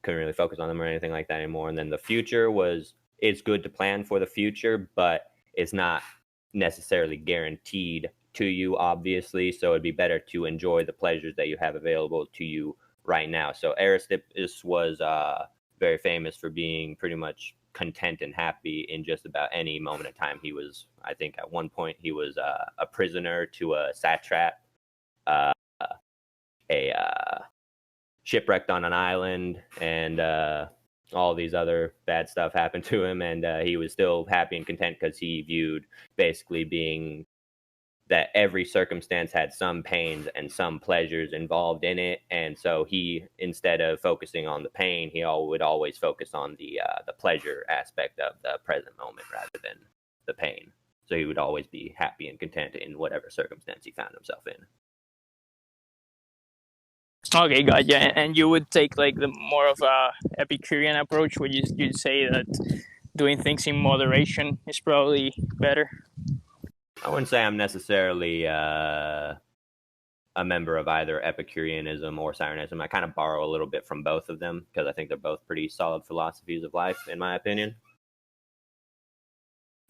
couldn't really focus on them or anything like that anymore. And then the future it's good to plan for the future, but it's not necessarily guaranteed to you, obviously. So it'd be better to enjoy the pleasures that you have available to you right now. So Aristippus was very famous for being pretty much content and happy in just about any moment of time. He was, I think, at one point he was a prisoner to a satrap, uh, a shipwrecked on an island, and all these other bad stuff happened to him, and he was still happy and content because he viewed basically being that every circumstance had some pains and some pleasures involved in it, and so he, instead of focusing on the pain, he would always focus on the pleasure aspect of the present moment rather than the pain. So he would always be happy and content in whatever circumstance he found himself in. Okay, gotcha. And you would take like the more of a Epicurean approach, would you'd say that doing things in moderation is probably better? I wouldn't say I'm necessarily a member of either Epicureanism or Cyrenism. I kind of borrow a little bit from both of them because I think they're both pretty solid philosophies of life, in my opinion.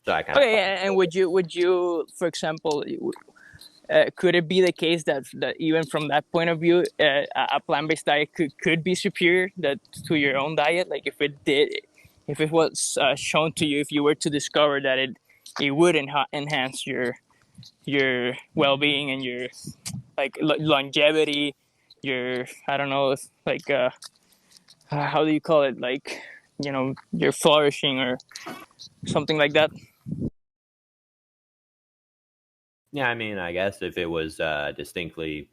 So I kind of and would you, for example, could it be the case that even from that point of view, a plant-based diet could be superior to your own diet? Like if it was shown to you, if you were to discover that it would enhance your well-being and your like longevity, your, I don't know, like how do you call it, like, you know, your flourishing or something like that. Yeah, I mean, I guess if it was distinctly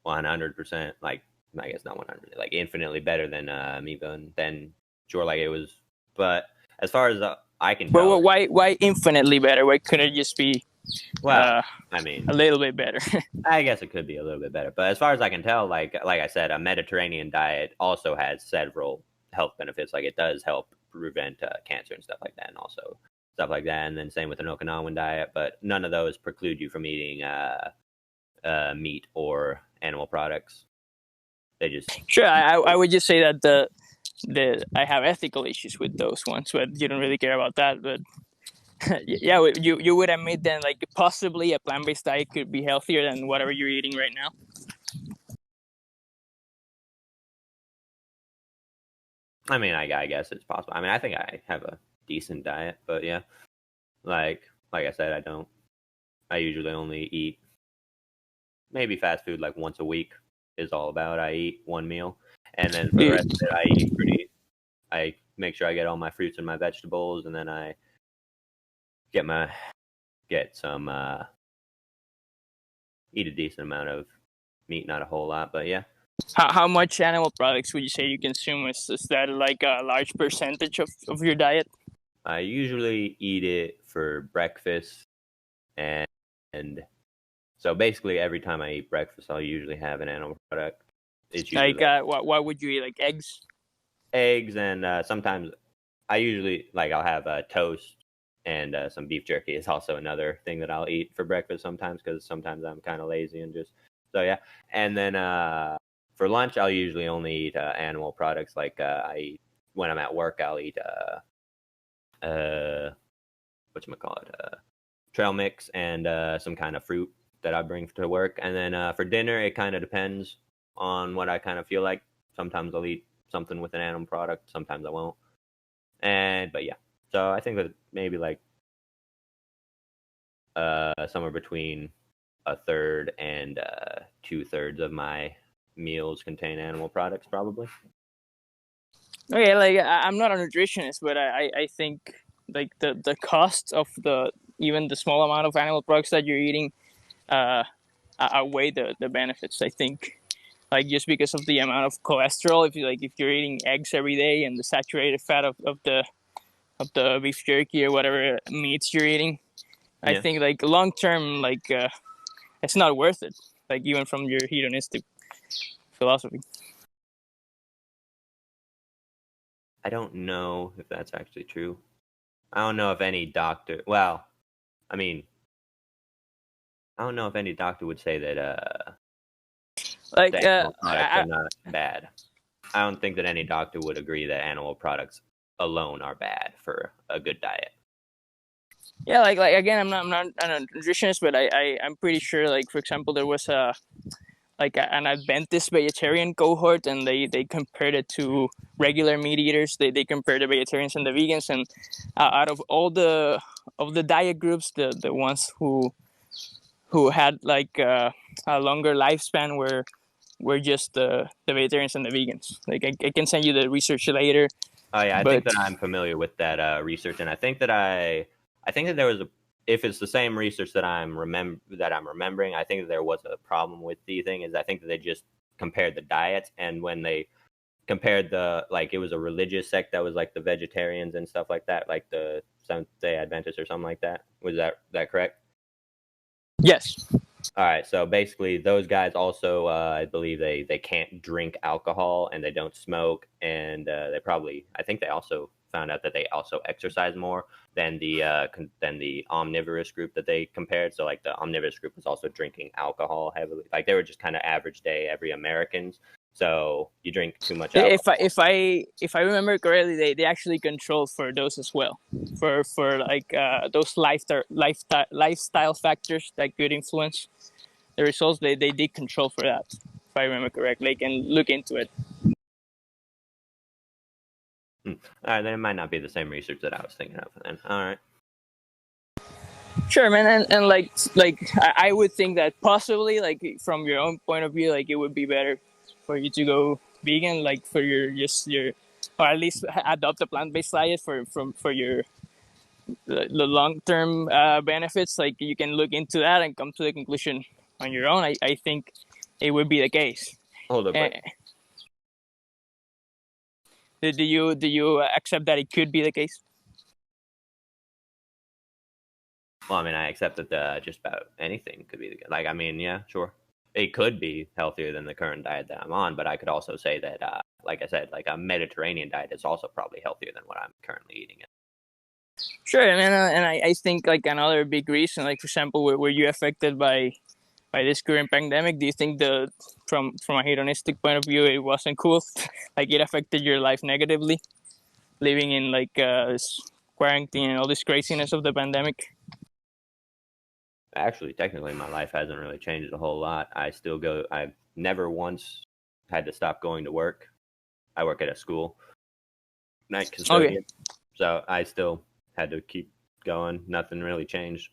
100%, like, I guess not 100%, like infinitely better than meat bone, then sure, like it was. But as far as I can tell, But why infinitely better? Why couldn't it just be well, I mean, a little bit better? I guess it could be a little bit better. But as far as I can tell, like I said, a Mediterranean diet also has several health benefits. Like it does help prevent cancer and stuff like that, and also stuff like that. And then same with an Okinawan diet. But none of those preclude you from eating meat or animal products. They just Sure, I would just say that I have ethical issues with those ones, but you don't really care about that. But yeah, you would admit then, like, possibly a plant-based diet could be healthier than whatever you're eating right now. I mean, I guess it's possible. I mean, I think I have a decent diet, but yeah, like I said, I usually only eat maybe fast food like once a week is all about. I eat one meal, and then for the rest of it, I make sure I get all my fruits and my vegetables, and then I get some eat a decent amount of meat, not a whole lot, but yeah. How much animal products would you say you consume? Is that like a large percentage of your diet? I usually eat it for breakfast, and so basically every time I eat breakfast, I'll usually have an animal product. It's usually like what would you eat? Like eggs, and sometimes I usually I'll have toast, and some beef jerky is also another thing that I'll eat for breakfast sometimes, because sometimes I'm kind of lazy and just so yeah. And then for lunch, I'll usually only eat animal products. Like I eat, when I'm at work, I'll eat whatchamacallit, trail mix and some kind of fruit that I bring to work. And then for dinner, it kind of depends on what I kind of feel like. Sometimes I'll eat something with an animal product, sometimes I won't. But yeah, so I think that maybe like somewhere between a third and 2/3 of my meals contain animal products, probably. Okay, like I'm not a nutritionist, but I think like the cost of even the small amount of animal products that you're eating outweigh the benefits. I think, like, just because of the amount of cholesterol, if you're eating eggs every day and the saturated fat of the beef jerky or whatever meats you're eating, yeah. I think like long term, like it's not worth it. Like even from your hedonistic philosophy. I don't know if that's actually true. I don't know if any doctor. Well, I mean, I don't know if any doctor would say that like animal products are not bad. I don't think that any doctor would agree that animal products alone are bad for a good diet. Yeah, like again, I'm not a nutritionist, but I'm pretty sure, like, for example, there was like an Adventist vegetarian cohort, and they compared it to regular meat eaters. They compared the vegetarians and the vegans, and out of all the diet groups, the ones who had like a longer lifespan were just the vegetarians and the vegans. Like I can send you the research later. Oh yeah, I But think that I'm familiar with that research, and I think that there was a, if it's the same research that I'm remembering, I think that there was a problem with the thing. Is I think that they just compared the diets, and when they compared it was a religious sect that was like the vegetarians and stuff like that, like the Seventh-day Adventists or something like that. Was that correct? yes. All right, so basically, those guys also, I believe they can't drink alcohol and they don't smoke, and I think they also found out that they also exercise more than the omnivorous group that they compared. So like the omnivorous group was also drinking alcohol heavily, like they were just kind of average day every Americans. So you drink too much alcohol. If I remember correctly, they actually controlled for those as well, for like those lifestyle factors that could influence the results. They did control for that, if I remember correctly. I can look into it. All right, then it might not be the same research that I was thinking of. Then all right. Sure, man, and like I would think that possibly, like from your own point of view, like it would be better for you to go vegan, like for your or at least adopt a plant-based diet for your the long-term benefits. Like you can look into that and come to the conclusion on your own. I think it would be the case. Hold up. Do you accept that it could be the case? Well, I mean, I accept that just about anything could be like. I mean, yeah, sure, it could be healthier than the current diet that I'm on, but I could also say that, like I said, like a Mediterranean diet is also probably healthier than what I'm currently eating. Sure, and I think like another big reason, like for example, were you affected by this current pandemic? Do you think from a hedonistic point of view, it wasn't cool? Like it affected your life negatively, living in like quarantine and all this craziness of the pandemic? Actually, technically, my life hasn't really changed a whole lot. I've never once had to stop going to work. I work at a school, night custodian. Okay. So I still had to keep going. Nothing really changed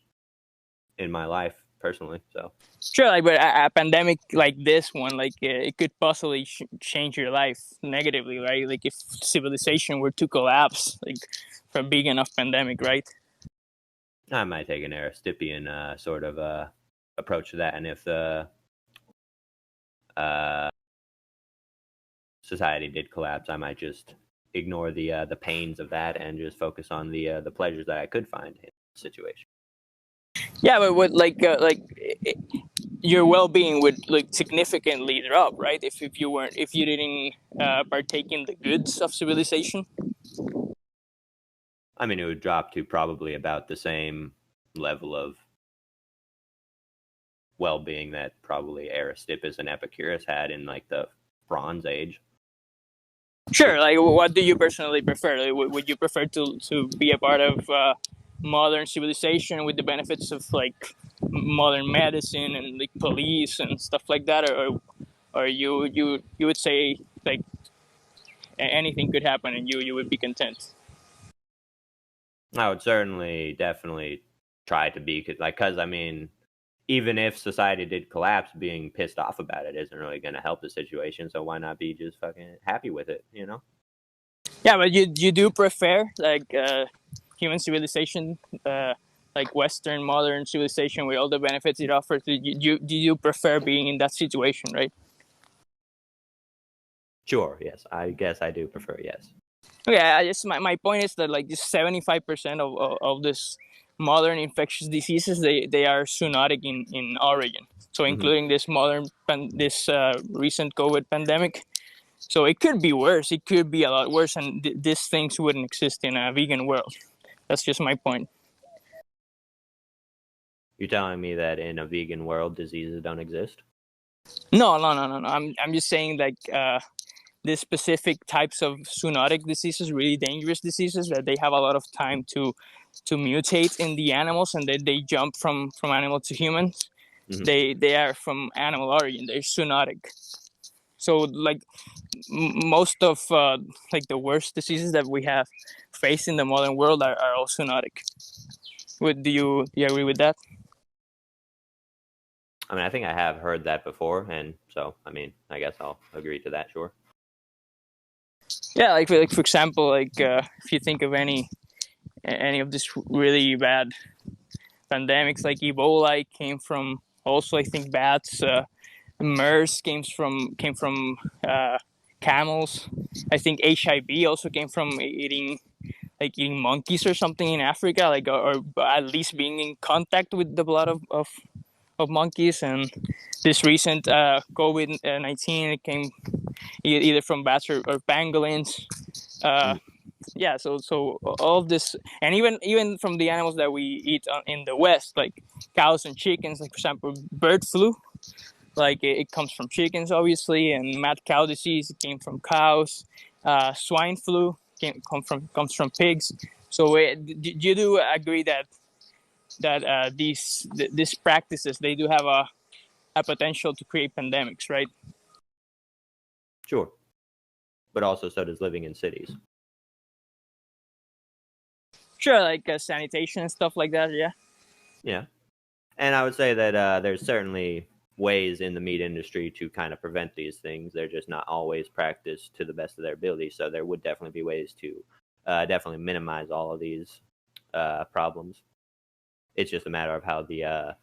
in my life personally. So sure, like, but a pandemic like this one, like it could possibly change your life negatively, right? Like if civilization were to collapse, like from a big enough pandemic, right? I might take an Aristipian sort of approach to that, and if the society did collapse, I might just ignore the pains of that and just focus on the pleasures that I could find in the situation. Yeah, but what your well-being would like significantly drop, right? If you didn't partake in the goods of civilization. I mean, it would drop to probably about the same level of well-being that probably Aristippus and Epicurus had in like the Bronze Age. Sure. Like, what do you personally prefer? Like, would you prefer to be a part of modern civilization with the benefits of like modern medicine and like police and stuff like that, or you would say like anything could happen and you would be content? I would definitely try to be, because I mean, even if society did collapse, being pissed off about it isn't really going to help the situation. So why not be just fucking happy with it, you know? Yeah, but you do prefer like human civilization, like Western modern civilization with all the benefits it offers. Do you prefer being in that situation, right? Sure. Yes, I guess I do prefer. Yes. Okay, I just my point is that like just 75% of this modern infectious diseases they are zoonotic in origin. So including this recent COVID pandemic. So it could be worse. It could be a lot worse, and these things wouldn't exist in a vegan world. That's just my point. You're telling me that in a vegan world, diseases don't exist? No. I'm just saying like these specific types of zoonotic diseases, really dangerous diseases, that they have a lot of time to mutate in the animals, and then they jump from animal to humans. They are from animal origin. They're zoonotic. So like most of like the worst diseases that we have faced in the modern world are all zoonotic. Do you agree with that? I mean, I think I have heard that before, and so I mean, I guess I'll agree to that. Sure. Yeah, like for example, like if you think of any of this really bad pandemics, like Ebola came from also I think bats. MERS came from camels. I think HIV also came from eating monkeys or something in Africa, like or at least being in contact with the blood of monkeys. And this recent COVID-19 it came either from bats or pangolins. Uh, Mm. yeah, so all of this, and even from the animals that we eat in the West, like cows and chickens, like for example, bird flu. Like it comes from chickens, obviously, and mad cow disease came from cows. Swine flu comes from pigs. So you do agree that these practices they do have a potential to create pandemics, right? Sure. But also, so does living in cities. Sure, like sanitation and stuff like that. Yeah. Yeah. And I would say that there's certainly ways in the meat industry to kind of prevent these things. They're just not always practiced to the best of their ability. So there would definitely be ways to definitely minimize all of these problems. It's just a matter of how the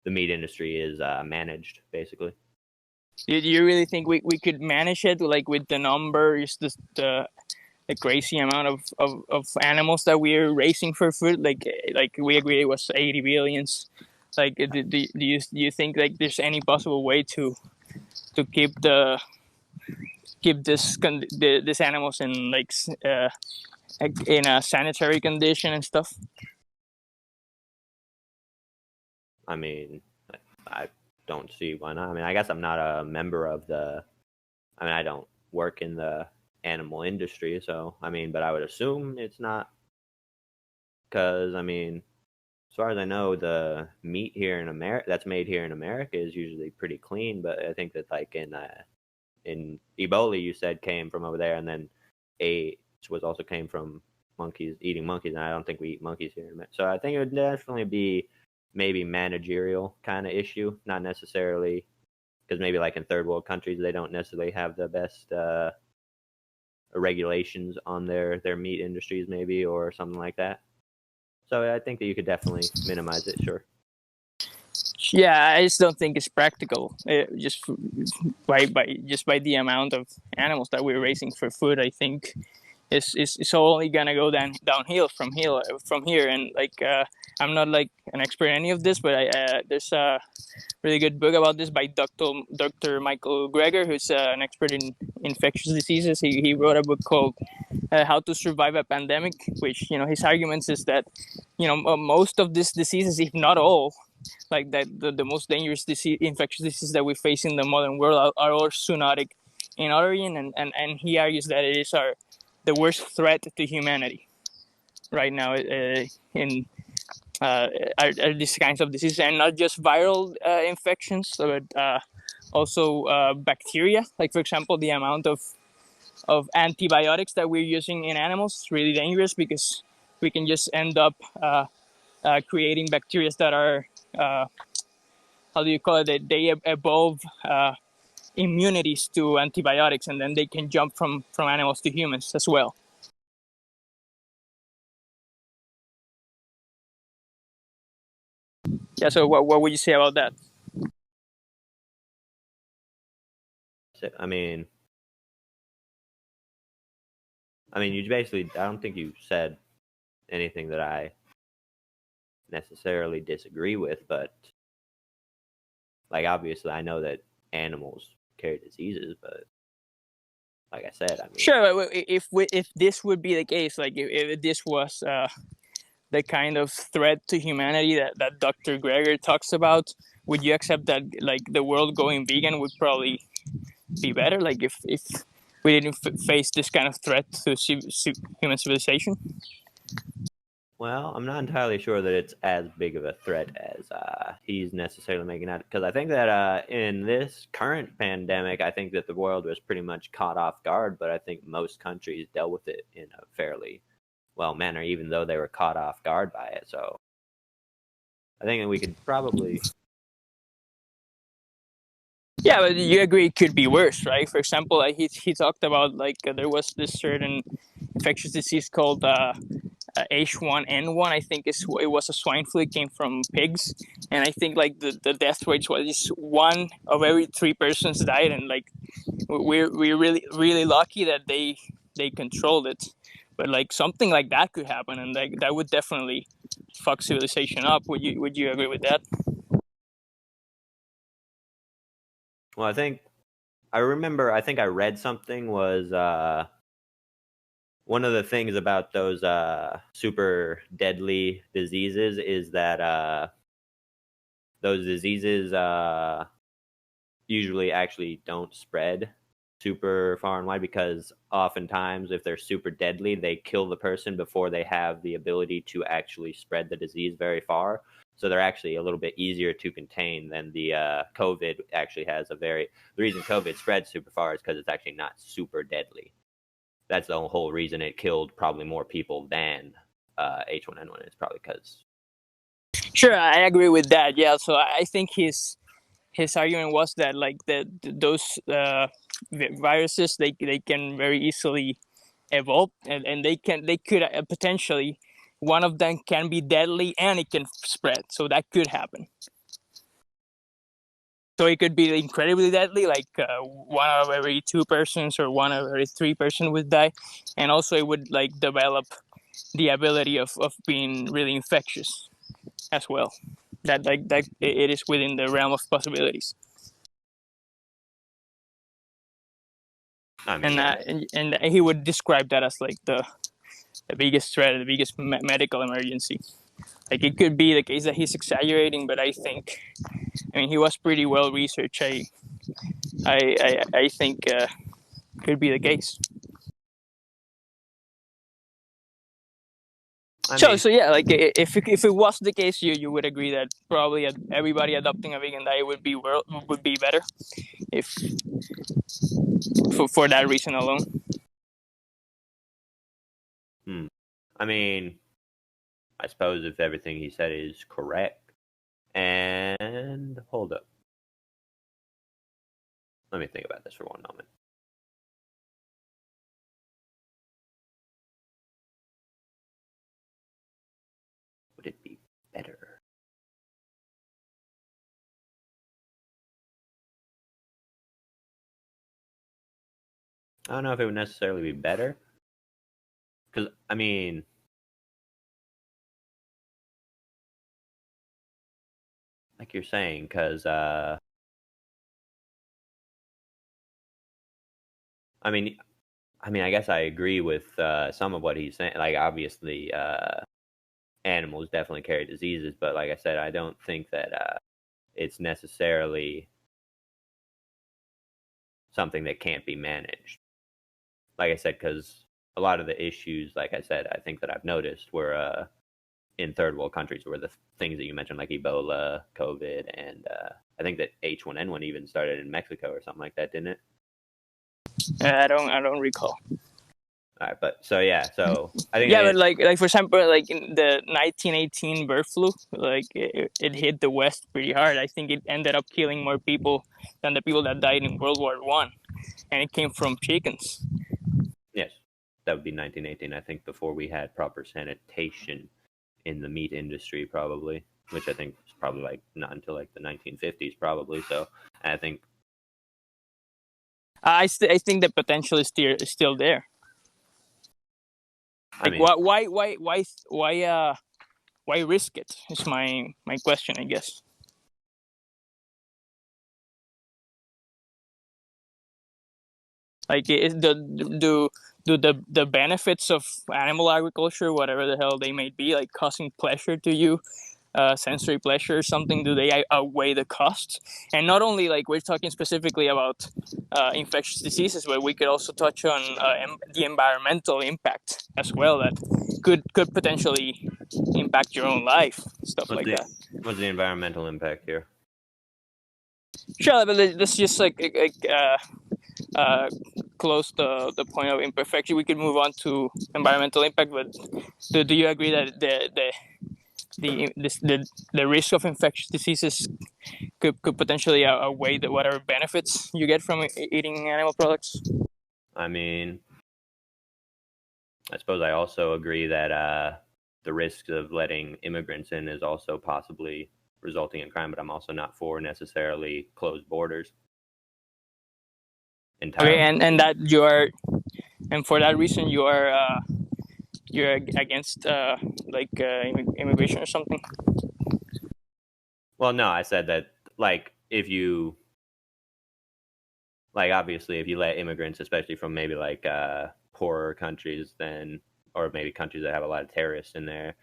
meat industry is managed, basically. Do you really think we could manage it, like with the numbers, the crazy amount of animals that we're raising for food? Like we agreed it was 80 billions. Like do you think like there's any possible way to keep this animals in in a sanitary condition and stuff? I mean, I don't see why not. I mean, I guess I'm not a member of I mean, I don't work in the animal industry, so I mean, but I would assume it's not because I mean, as far as I know, the meat here in America that's made here in America is usually pretty clean. But I think that like in Ebola, you said came from over there, and then AIDS was also came from monkeys eating monkeys, and I don't think we eat monkeys here. So I think it would definitely be maybe managerial kind of issue, not necessarily because maybe like in third world countries they don't necessarily have the best regulations on their meat industries, maybe or something like that. So I think that you could definitely minimize it. Sure. Yeah, I just don't think it's practical. Just by the amount of animals that we're raising for food, I think it's only gonna go downhill from here. And like I'm not like an expert in any of this, but there's a really good book about this by Dr. Michael Greger, who's an expert in infectious diseases. He wrote a book called How to Survive a Pandemic, which his arguments is that most of these diseases, if not all, like that the most dangerous infectious diseases that we face in the modern world are all zoonotic in origin, and he argues that it is the worst threat to humanity right now in are these kinds of diseases, and not just viral infections, but also bacteria. Like for example, the amount of antibiotics that we're using in animals is really dangerous because we can just end up creating bacteria that are how do you call it? They evolve immunities to antibiotics, and then they can jump from animals to humans as well. Yeah. So what would you say about that? I mean, you basically. I don't think you said anything that I necessarily disagree with, but like obviously, I know that animals carry diseases, but like I said, I mean, Sure. If this would be the case, like if this was the kind of threat to humanity that Dr. Greger talks about, would you accept that like the world going vegan would probably be better? Like if we didn't face this kind of threat to human civilization? Well, I'm not entirely sure that it's as big of a threat as he's necessarily making out. Because I think that in this current pandemic, I think that the world was pretty much caught off guard, but I think most countries dealt with it in a fairly well manner, even though they were caught off guard by it. So I think that we could probably. Yeah, but you agree it could be worse, right? For example, like he talked about like there was this certain infectious disease called H1N1. I think it was a swine flu. It came from pigs, and I think like the death rates was one of every three persons died, and like we're really lucky that they controlled it. But like something like that could happen, and like that would definitely fuck civilization up. Would you agree with that? Well, I think I remember. I think I read something was one of the things about those super deadly diseases is that those diseases usually actually don't spread super far and wide because oftentimes if they're super deadly, they kill the person before they have the ability to actually spread the disease very far. So they're actually a little bit easier to contain than the COVID actually has the reason COVID spreads super far is because it's actually not super deadly. That's the whole reason it killed probably more people than H1N1. It's probably because. Sure, I agree with that. Yeah, so I think his argument was that like those viruses they can very easily evolve, and they could potentially one of them can be deadly and it can spread, so that could happen. So it could be incredibly deadly, like one out of every two persons or one out of every three person would die, and also it would like develop the ability of being really infectious as well. That like that it is within the realm of possibilities. I mean, yeah. And he would describe that as like the biggest threat, the biggest medical emergency. Like it could be the case that he's exaggerating, but I mean, he was pretty well researched. I think could be the case. So yeah, like if it was the case, you would agree that probably everybody adopting a vegan diet would be better if for that reason alone. I mean, I suppose if everything he said is correct, and hold up, let me think about this for one moment. Would it be better? I don't know if it would necessarily be better. Because, I mean, like you're saying, because, I mean, I guess I agree with some of what he's saying. Like, obviously, animals definitely carry diseases, but like I said, I don't think that it's necessarily something that can't be managed. Like I said, because a lot of the issues, like I said, I think that I've noticed were in third world countries were the things that you mentioned, like Ebola, COVID, and I think that H1N1 even started in Mexico or something like that, didn't it? I don't recall. All right, but so yeah, so I think but like for example, like in the 1918 bird flu, like it hit the West pretty hard. I think it ended up killing more people than the people that died in World War I, and it came from chickens. Yes, that would be 1918. I think before we had proper sanitation in the meat industry, probably, which I think is probably like not until like the 1950s, probably. So I think I think the potential is still there. Like, I mean, why risk it? Is my question, I guess. Like, do the benefits of animal agriculture, whatever the hell they may be, like causing pleasure to you, sensory pleasure or something, do they outweigh the costs? And not only like we're talking specifically about infectious diseases, but we could also touch on the environmental impact as well that could potentially impact your own life, stuff like that. What's the environmental impact here? Sure, but let's just close the point of imperfection. We could move on to environmental impact. But do you agree that the risk of infectious diseases could potentially outweigh the whatever benefits you get from eating animal products? I mean, I suppose I also agree that the risks of letting immigrants in is also possibly resulting in crime, but I'm also not for necessarily closed borders. Entirely. Okay, and that you are, and for that reason you are you're against immigration or something. Well, no, I said that if you obviously if you let immigrants, especially from maybe poorer countries, then or maybe countries that have a lot of terrorists in there,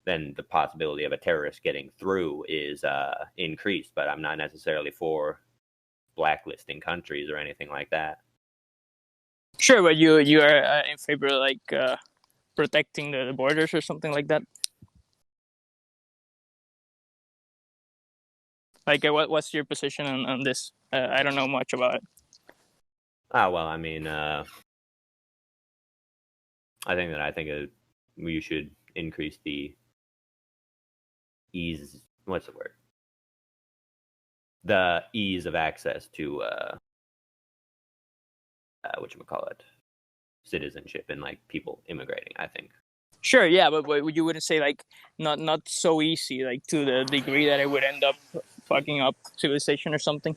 then the possibility of a terrorist getting through is increased. But I'm not necessarily for blacklisting countries or anything like that. Sure, but you are in favor of protecting the borders or something like that. What's your position on this? I don't know much about it. Well, I mean, I think we should increase the ease. What's the word? The ease of access to whatchamacallit, citizenship and people immigrating, I think. Sure, yeah, but you wouldn't say not so easy, to the degree that it would end up fucking up civilization or something.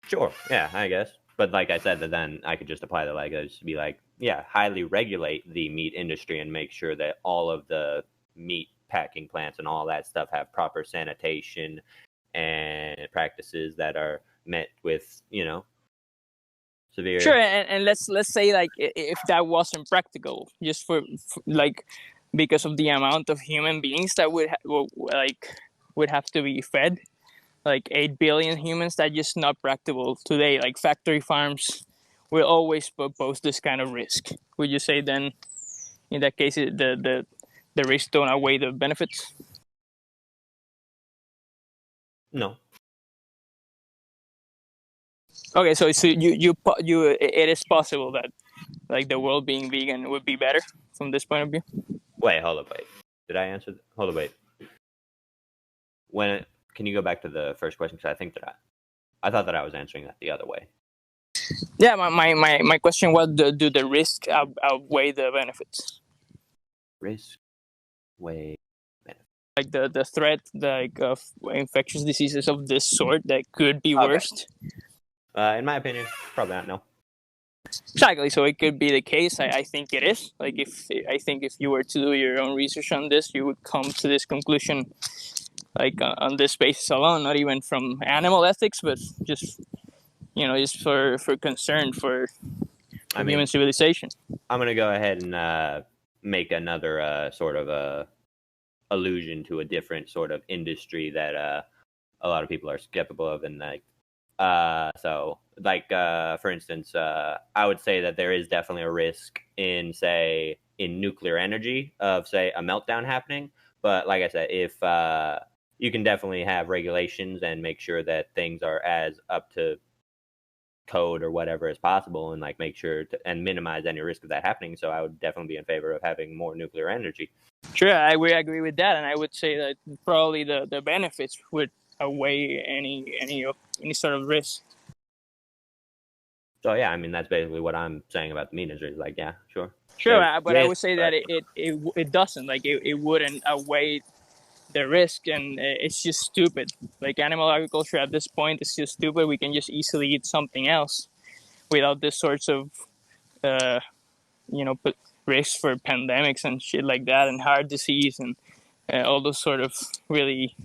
Sure, yeah, I guess. But like I said, that then I could just apply that just be highly regulate the meat industry and make sure that all of the meat packing plants and all that stuff have proper sanitation and practices that are met with, severe. Sure, and let's say if that wasn't practical, just for because of the amount of human beings that would have to be fed, 8 billion humans, that's just not practical today. Factory farms will always pose this kind of risk. Would you say then, in that case, the risks don't outweigh the benefits? No. Okay, so you it is possible that the world being vegan would be better from this point of view. Wait, hold up, wait. Did I answer? Hold up, wait. Can you go back to the first question? Because I think that I thought that I was answering that the other way. Yeah, my question was, do the risks outweigh the benefits? Risk weigh benefits. The threat of infectious diseases of this sort that could be worse. In my opinion, probably not. No. Exactly. So it could be the case. I think it is. If you were to do your own research on this, you would come to this conclusion, on this basis alone, not even from animal ethics, but just for concern for human civilization. I'm gonna go ahead and make another sort of allusion to a different sort of industry that a lot of people are skeptical of, and for instance, I would say that there is definitely a risk in nuclear energy of, say, a meltdown happening. But like I said, if you can definitely have regulations and make sure that things are as up to code or whatever as possible, and make sure and minimize any risk of that happening. So I would definitely be in favor of having more nuclear energy. Sure, I would agree with that, and I would say that probably the benefits would outweigh any sort of risk. So yeah, that's basically what I'm saying about the meat industry. Yeah, sure. But I would say that it doesn't. It wouldn't outweigh the risk, and it's just stupid. Animal agriculture at this point is just stupid. We can just easily eat something else without this sorts of risks for pandemics and shit like that, and heart disease and all those sort of really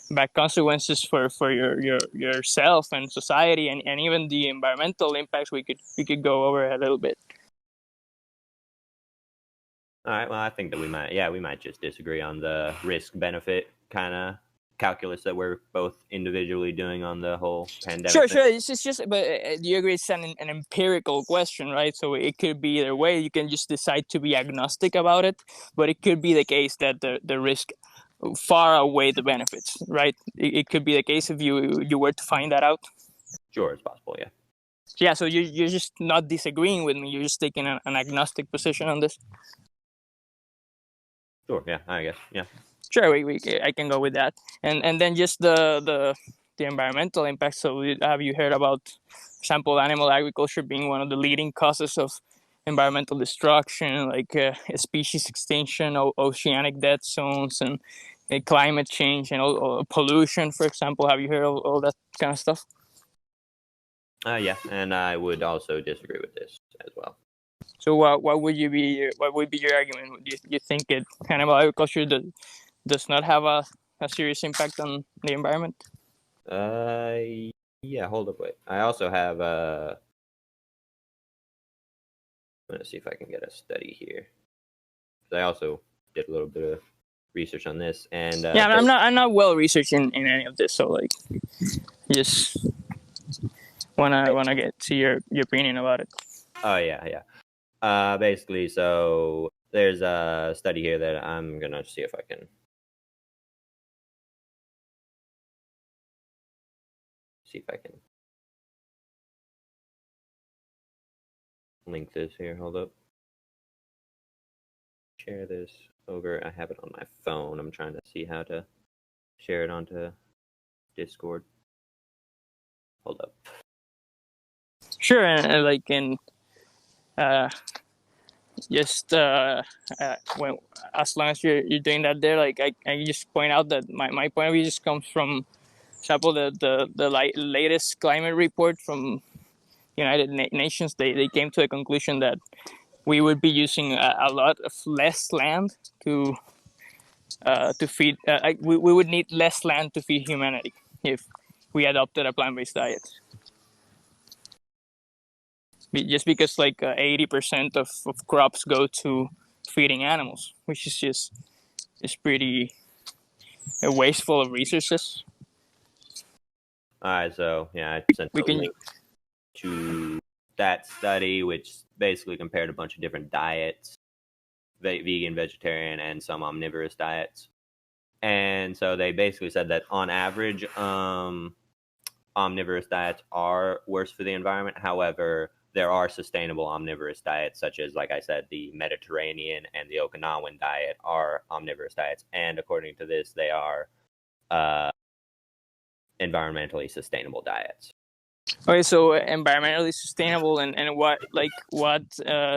bad consequences for yourself and society, and even the environmental impacts. We could go over a little bit. All right. Well, I think that we might just disagree on the risk benefit kind of calculus that we're both individually doing on the whole pandemic Sure, thing? sure. It's just, but do you agree it's an empirical question, right? So it could be either way. You can just decide to be agnostic about it, but it could be the case that the risk far outweigh the benefits, right? It could be the case if you were to find that out. Sure, it's possible, yeah. Yeah, so you're just not disagreeing with me. You're just taking an agnostic position on this. Sure, yeah, I guess, yeah. Sure, I can go with that. And then just the environmental impact. So have you heard about, for example, animal agriculture being one of the leading causes of environmental destruction, like species extinction, oceanic dead zones, and climate change and all pollution, for example? Have you heard of all that kind of stuff? Yeah, and I would also disagree with this as well. So what would be your argument? Do you think animal agriculture does not have a serious impact on the environment? Yeah, hold up, wait. I also have I'm gonna see if I can get a study here. I also did a little bit of research on this, and Yeah, I'm not well researched in any of this, so like, just wanna get see your opinion about it. oh yeah. Basically, so there's a study here that I'm gonna see if I can link this here. Hold up. Share this over. I have it on my phone. I'm trying to see how to share it onto Discord. Hold up. Sure, and like in just when, as long as you're doing that there, like I just point out that my point of view just comes from, for example, the latest climate report from United Nations. They came to a conclusion that we would be using a lot of less land to feed. We would need less land to feed humanity if we adopted a plant-based diet. Just because like 80% of crops go to feeding animals, which is just pretty wasteful of resources. All right, so yeah, I sent We a can link to that study, which basically compared a bunch of different diets, vegan, vegetarian, and some omnivorous diets. And so they basically said that on average, omnivorous diets are worse for the environment. However, there are sustainable omnivorous diets, such as, like I said, the Mediterranean and the Okinawan diet are omnivorous diets. And according to this, they are environmentally sustainable diets. Okay, so environmentally sustainable, and what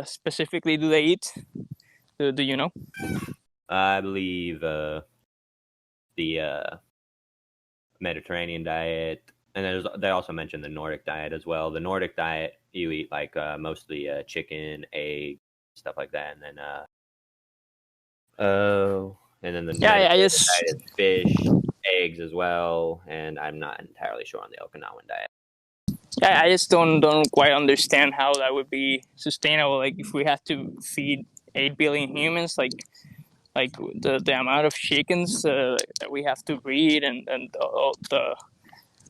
specifically do they eat? Do you know? I believe the Mediterranean diet, and they also mentioned the Nordic diet as well. The Nordic diet, you eat like mostly chicken, egg, stuff like that, and then the Yeah, I Mediterranean just diet is fish, eggs as well, and I'm not entirely sure on the Okinawan diet. I just don't quite understand how that would be sustainable. Like if we have to feed 8 billion humans, like the amount of chickens that we have to breed, and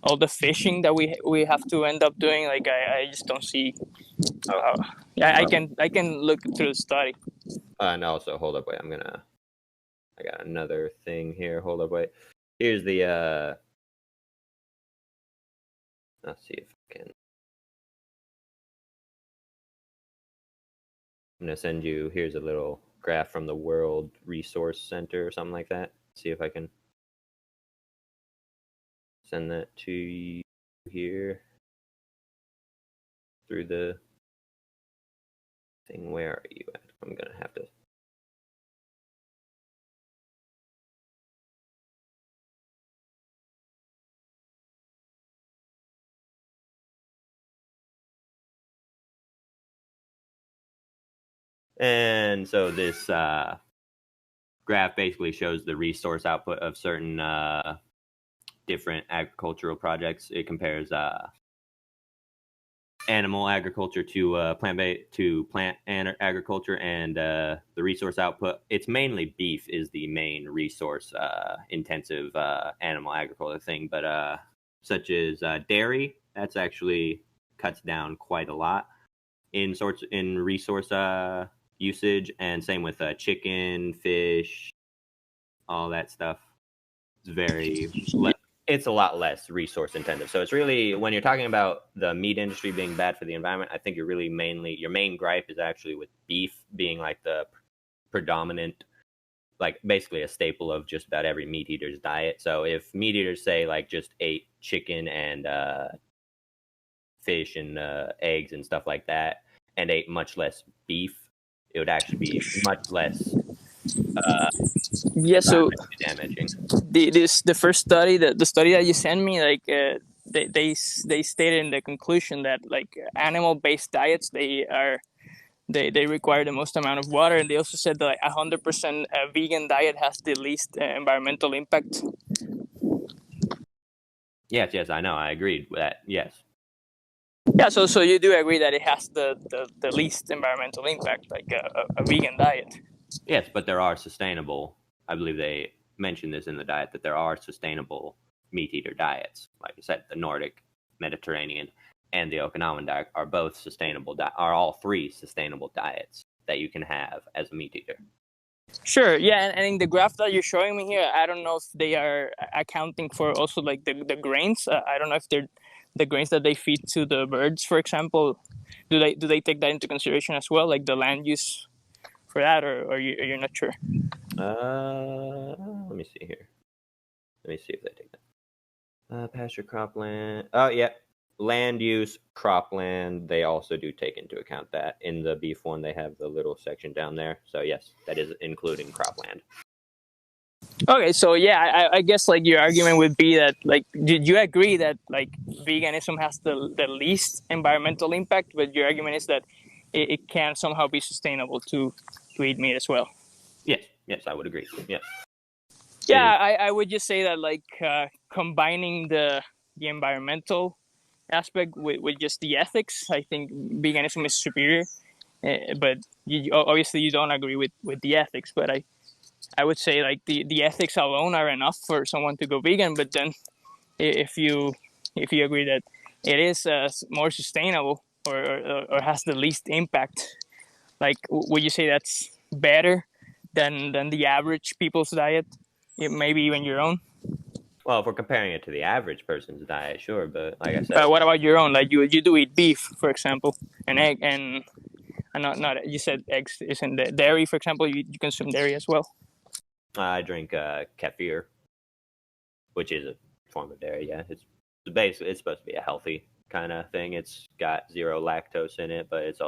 all the fishing that we have to end up doing, like I just don't see. Yeah, I can look through the study. And also, hold up, wait, I got another thing here. Hold up, wait. Here's the let's see if I can. I'm gonna send you. Here's a little graph from the World Resource Center or something like that. See if I can send that to you here through the thing. Where are you at? I'm gonna have to. And so this graph basically shows the resource output of certain different agricultural projects. It compares animal agriculture to plant agriculture, and the resource output. It's mainly beef is the main resource intensive animal agriculture thing, but such as dairy, that's actually cuts down quite a lot in resource usage, and same with chicken, fish, all that stuff. It's a lot less resource intensive. So it's really, when you're talking about the meat industry being bad for the environment, I think you're really your main gripe is actually with beef being like the predominant, like basically a staple of just about every meat eater's diet. So if meat eaters say like just ate chicken and fish and eggs and stuff like that, and ate much less beef, it would actually be much less Yeah. So damaging. the first study, the study that you sent me, like they stated in the conclusion that like animal based diets, they require the most amount of water, and they also said that like 100% vegan diet has the least environmental impact. Yes, I know. I agreed with that. Yes. Yeah, so you do agree that it has the least environmental impact, like a vegan diet. Yes, but there are sustainable. I believe they mentioned this in the diet, that there are sustainable meat eater diets. Like I said, the Nordic, Mediterranean, and the Okinawan diet are both sustainable. Are all three sustainable diets that you can have as a meat eater. Sure, yeah, and in the graph that you're showing me here, I don't know if they are accounting for also like the grains. I don't know if they're the grains that they feed to the birds, for example. Do they take that into consideration as well, like the land use for that, or you're not sure? Let me see here. Let me see if they take that. Pasture, cropland. Oh, yeah. Land use, cropland. They also do take into account that. In the beef one, they have the little section down there. So, yes, that is including cropland. Okay, so yeah, I guess like your argument would be that like, did you agree that like veganism has the least environmental impact, but your argument is that it can somehow be sustainable to eat meat as well? Yes, I would agree. Yes. Yeah, I would just say that like combining the environmental aspect with just the ethics, I think veganism is superior. But obviously you don't agree with the ethics, but I would say like the ethics alone are enough for someone to go vegan. But then if you agree that it is more sustainable or has the least impact, like would you say that's better than the average people's diet, maybe even your own? Well, if we're comparing it to the average person's diet, sure, but like I said, But what about your own? Like you do eat beef, for example, and egg, and not you said eggs isn't dairy, for example. You consume dairy as well. I drink kefir, which is a form of dairy. Yeah, it's basically, it's supposed to be a healthy kind of thing. It's got 0 lactose in it, but it's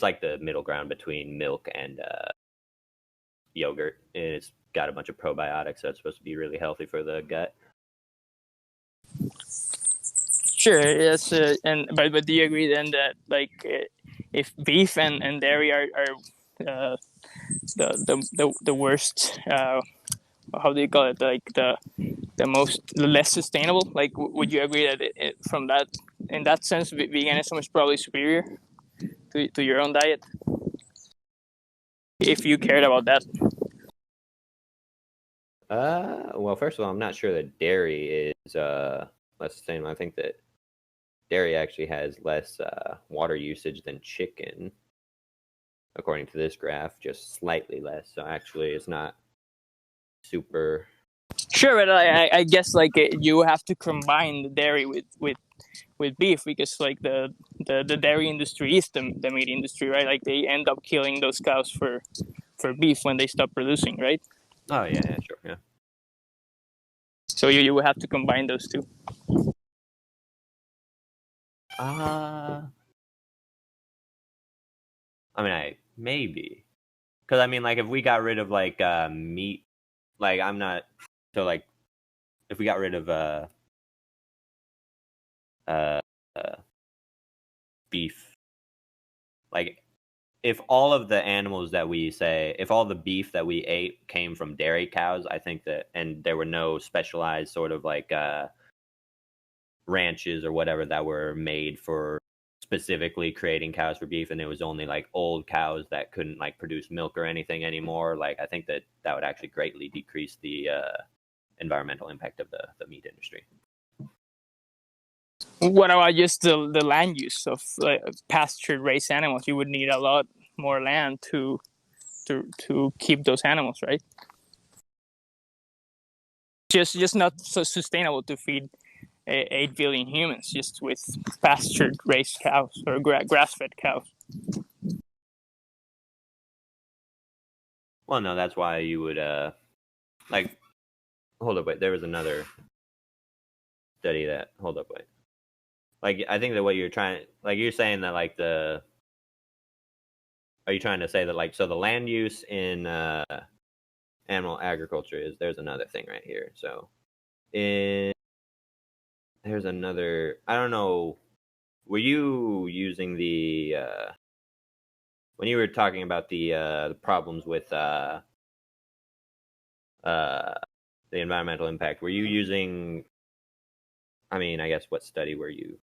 like the middle ground between milk and yogurt, and it's got a bunch of probiotics, so it's supposed to be really healthy for the gut. Sure, yes, but do you agree then that like if beef and dairy are the worst? How do you call it? Like the less sustainable. Like, would you agree that from that in that sense, veganism is probably superior to your own diet? If you cared about that. Well, first of all, I'm not sure that dairy is less sustainable. I think that dairy actually has less water usage than chicken, according to this graph, just slightly less. So actually, it's not super. Sure, but I guess like you have to combine the dairy with beef, because like the dairy industry is the meat industry, right? Like they end up killing those cows for beef when they stop producing, right? Oh yeah, sure, yeah. So you would have to combine those two. I mean, maybe, because I mean, like if we got rid of like meat, like I'm not so like if we got rid of uh beef, like if all of the animals that we say, if all the beef that we ate came from dairy cows, I think that, and there were no specialized sort of like ranches or whatever that were made for specifically creating cows for beef, and it was only like old cows that couldn't like produce milk or anything anymore. Like I think that would actually greatly decrease the environmental impact of the meat industry. What about just the land use of pastured raised animals? You would need a lot more land to keep those animals, right? Just not so sustainable to feed 8 billion humans just with pastured raised cows or grass-fed cows. Well, no, that's why you would like. Hold up, wait. There was another study that. Hold up, wait. Like I think that what you're trying, like you're saying that like the. Are you trying to say that like so the land use in animal agriculture is there's another thing right here. So there's another, I don't know, were you using the when you were talking about the problems with the environmental impact, were you using, I mean, I guess what study were you,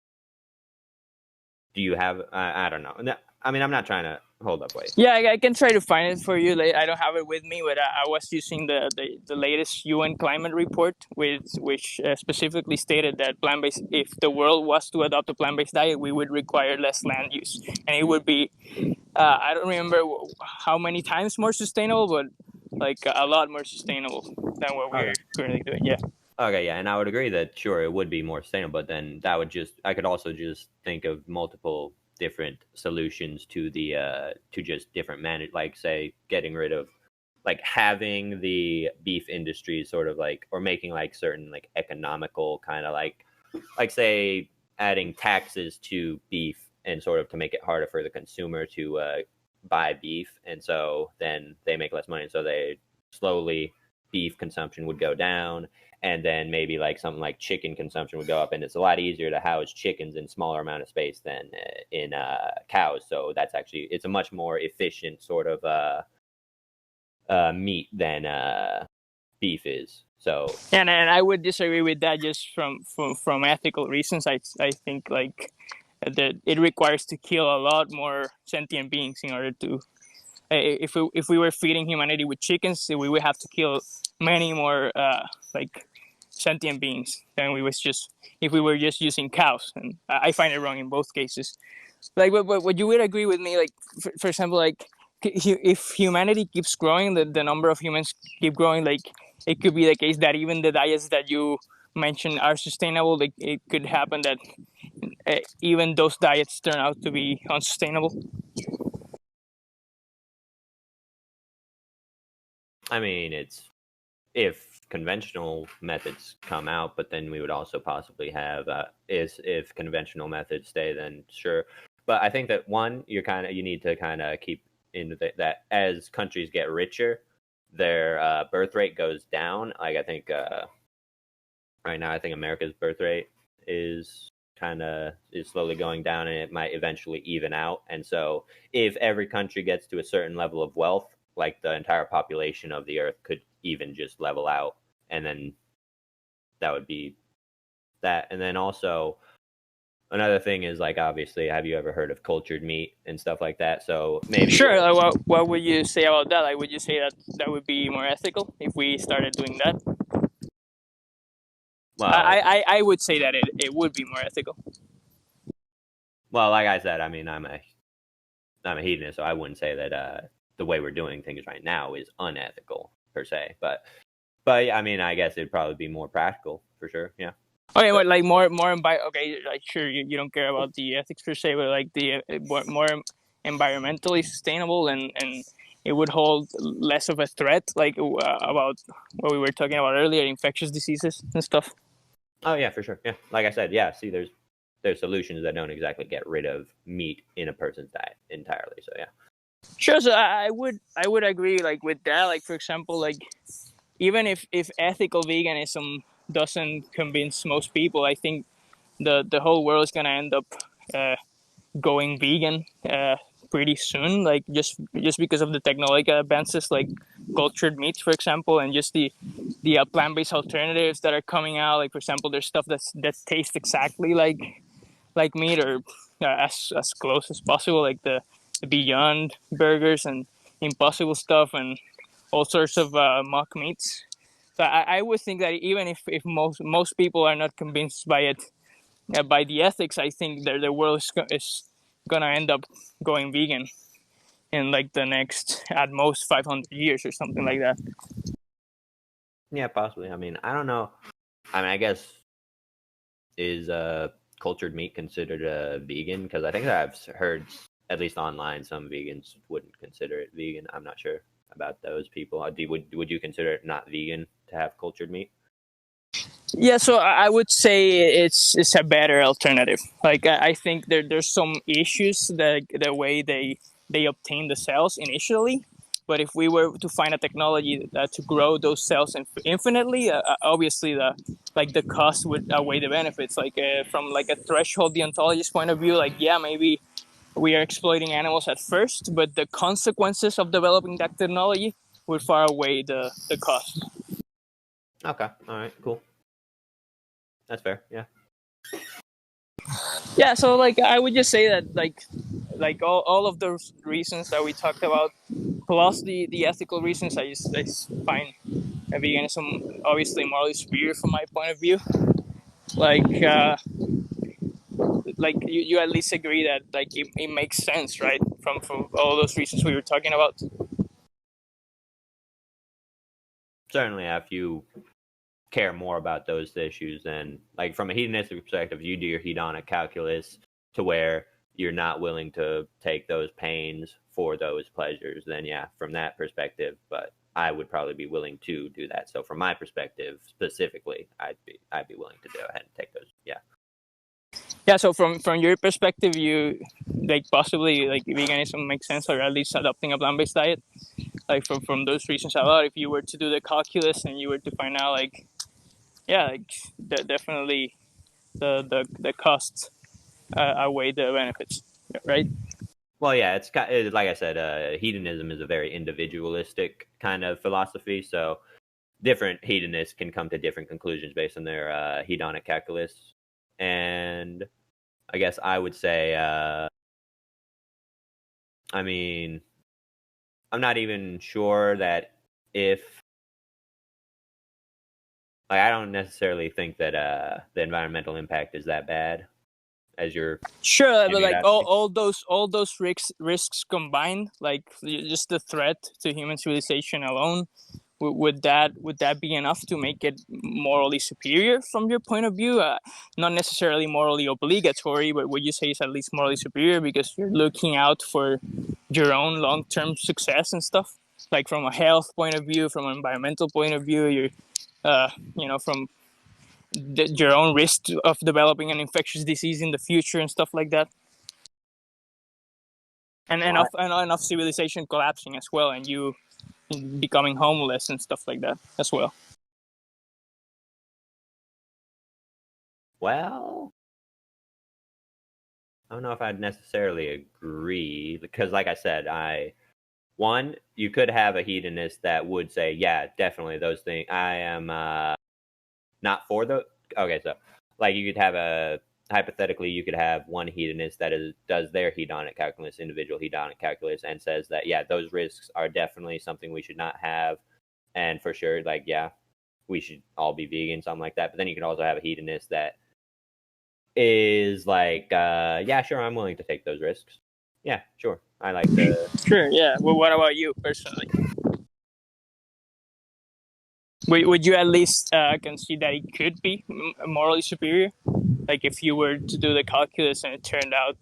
do you have, I don't know. I mean, I'm not trying to hold up. Wait. Yeah, I can try to find it for you. Like, I don't have it with me, but I was using the latest UN climate report, which specifically stated that plant-based, if the world was to adopt a plant-based diet, we would require less land use, and it would be, I don't remember how many times more sustainable, but like a lot more sustainable than what we're currently doing. Yeah. Okay, yeah, and I would agree that sure it would be more sustainable, but then that would just, I could also just think of multiple different solutions to the to just different like say getting rid of, like having the beef industry sort of like, or making like certain like economical kind of like say adding taxes to beef and sort of to make it harder for the consumer to buy beef, and so then they make less money, and so they slowly beef consumption would go down, and then maybe like something like chicken consumption would go up, and it's a lot easier to house chickens in smaller amount of space than in cows. So that's actually, it's a much more efficient sort of meat than beef is. So and I would disagree with that just from ethical reasons. I think like that it requires to kill a lot more sentient beings in order to, if we were feeding humanity with chickens, we would have to kill many more like sentient beings than we was just if we were just using cows. And I find it wrong in both cases. Like, but you would agree with me, like for example, like if humanity keeps growing, the number of humans keep growing, like it could be the case that even the diets that you mentioned are sustainable. Like it could happen that even those diets turn out to be unsustainable. I mean, it's if conventional methods come out, but then we would also possibly have if conventional methods stay, then sure. But I think that one, you need to kind of keep in that as countries get richer, their birth rate goes down. Like I think right now, I think America's birth rate is slowly going down, and it might eventually even out. And so if every country gets to a certain level of wealth, like the entire population of the earth could even just level out, and then that would be that. And then also another thing is, like, obviously, have you ever heard of cultured meat and stuff like that? So maybe sure. What would you say about that? Like, would you say that would be more ethical if we started doing that? Well, I would say that it would be more ethical. Well, like I said, I mean, I'm a hedonist, so I wouldn't say that the way we're doing things right now is unethical per se. But I mean, I guess it'd probably be more practical for sure. Yeah. Okay, well, like more okay, like sure you don't care about the ethics per se, but like the more environmentally sustainable, and it would hold less of a threat, like about what we were talking about earlier, infectious diseases and stuff. Oh yeah, for sure. Yeah, like I said, yeah. See, there's solutions that don't exactly get rid of meat in a person's diet entirely. So yeah. Sure. So I would agree, like with that. Like for example, like even if ethical veganism doesn't convince most people, I think the whole world is gonna end up going vegan pretty soon. Like just because of the technological advances, like cultured meats, for example, and just the the plant-based alternatives that are coming out. Like, for example, there's stuff that tastes exactly like meat, or as close as possible, like the Beyond burgers and Impossible stuff and all sorts of mock meats. So I would think that even if most people are not convinced by it, by the ethics, I think the world is gonna end up going vegan in like the next at most 500 years or something like that. Yeah, possibly. I mean, I don't know. I mean, I guess is cultured meat considered a vegan? Because I think that I've heard, at least online, some vegans wouldn't consider it vegan. I'm not sure about those people. Would you consider it not vegan to have cultured meat? Yeah, so I would say it's a better alternative. Like I think there's some issues that the way they obtain the cells initially, but if we were to find a technology to grow those cells infinitely, obviously the cost would outweigh the benefits. Like from like a threshold deontologist point of view, like yeah, maybe we are exploiting animals at first, but the consequences of developing that technology would far outweigh the cost. Okay, all right, cool. That's fair. Yeah. Yeah, so like I would just say that like all of those reasons that we talked about, plus the ethical reasons, I just find veganism obviously morally superior from my point of view. Like like you at least agree that like it makes sense, right? From all those reasons we were talking about. Certainly, if you care more about those issues, then like from a hedonistic perspective, you do your hedonic calculus to where you're not willing to take those pains for those pleasures, then yeah, from that perspective. But I would probably be willing to do that. So from my perspective specifically, I'd be willing to go ahead and take those. Yeah. Yeah, so from your perspective, you like possibly like veganism makes sense, or at least adopting a plant-based diet. Like from those reasons alone, if you were to do the calculus and you were to find out like yeah, like definitely the costs outweigh the benefits, right? Well, yeah, it's like I said, hedonism is a very individualistic kind of philosophy. So different hedonists can come to different conclusions based on their hedonic calculus. And I guess I would say, I mean, I'm not even sure that if, like, I don't necessarily think that the environmental impact is that bad as you're Sure, but giving it like out to me. all those risks combined, like just the threat to human civilization alone, would that be enough to make it morally superior from your point of view? Not necessarily morally obligatory, but would you say it's at least morally superior because you're looking out for your own long-term success and stuff? Like from a health point of view, from an environmental point of view, you're from your own risk of developing an infectious disease in the future and stuff like that, and enough civilization collapsing as well, and you becoming homeless and stuff like that as well. Well, I don't know if I'd necessarily agree because, like I said, you could have a hedonist that would say, yeah, definitely those things. I am not for the. Okay, so like hypothetically, you could have one hedonist that does their hedonic calculus, individual hedonic calculus, and says that yeah, those risks are definitely something we should not have, and for sure, like yeah, we should all be vegan, something like that. But then you could also have a hedonist that is like, yeah, sure, I'm willing to take those risks. Yeah, sure, I like the. Sure, yeah. Well, what about you personally? Would you at least concede that it could be morally superior? Like if you were to do the calculus and it turned out.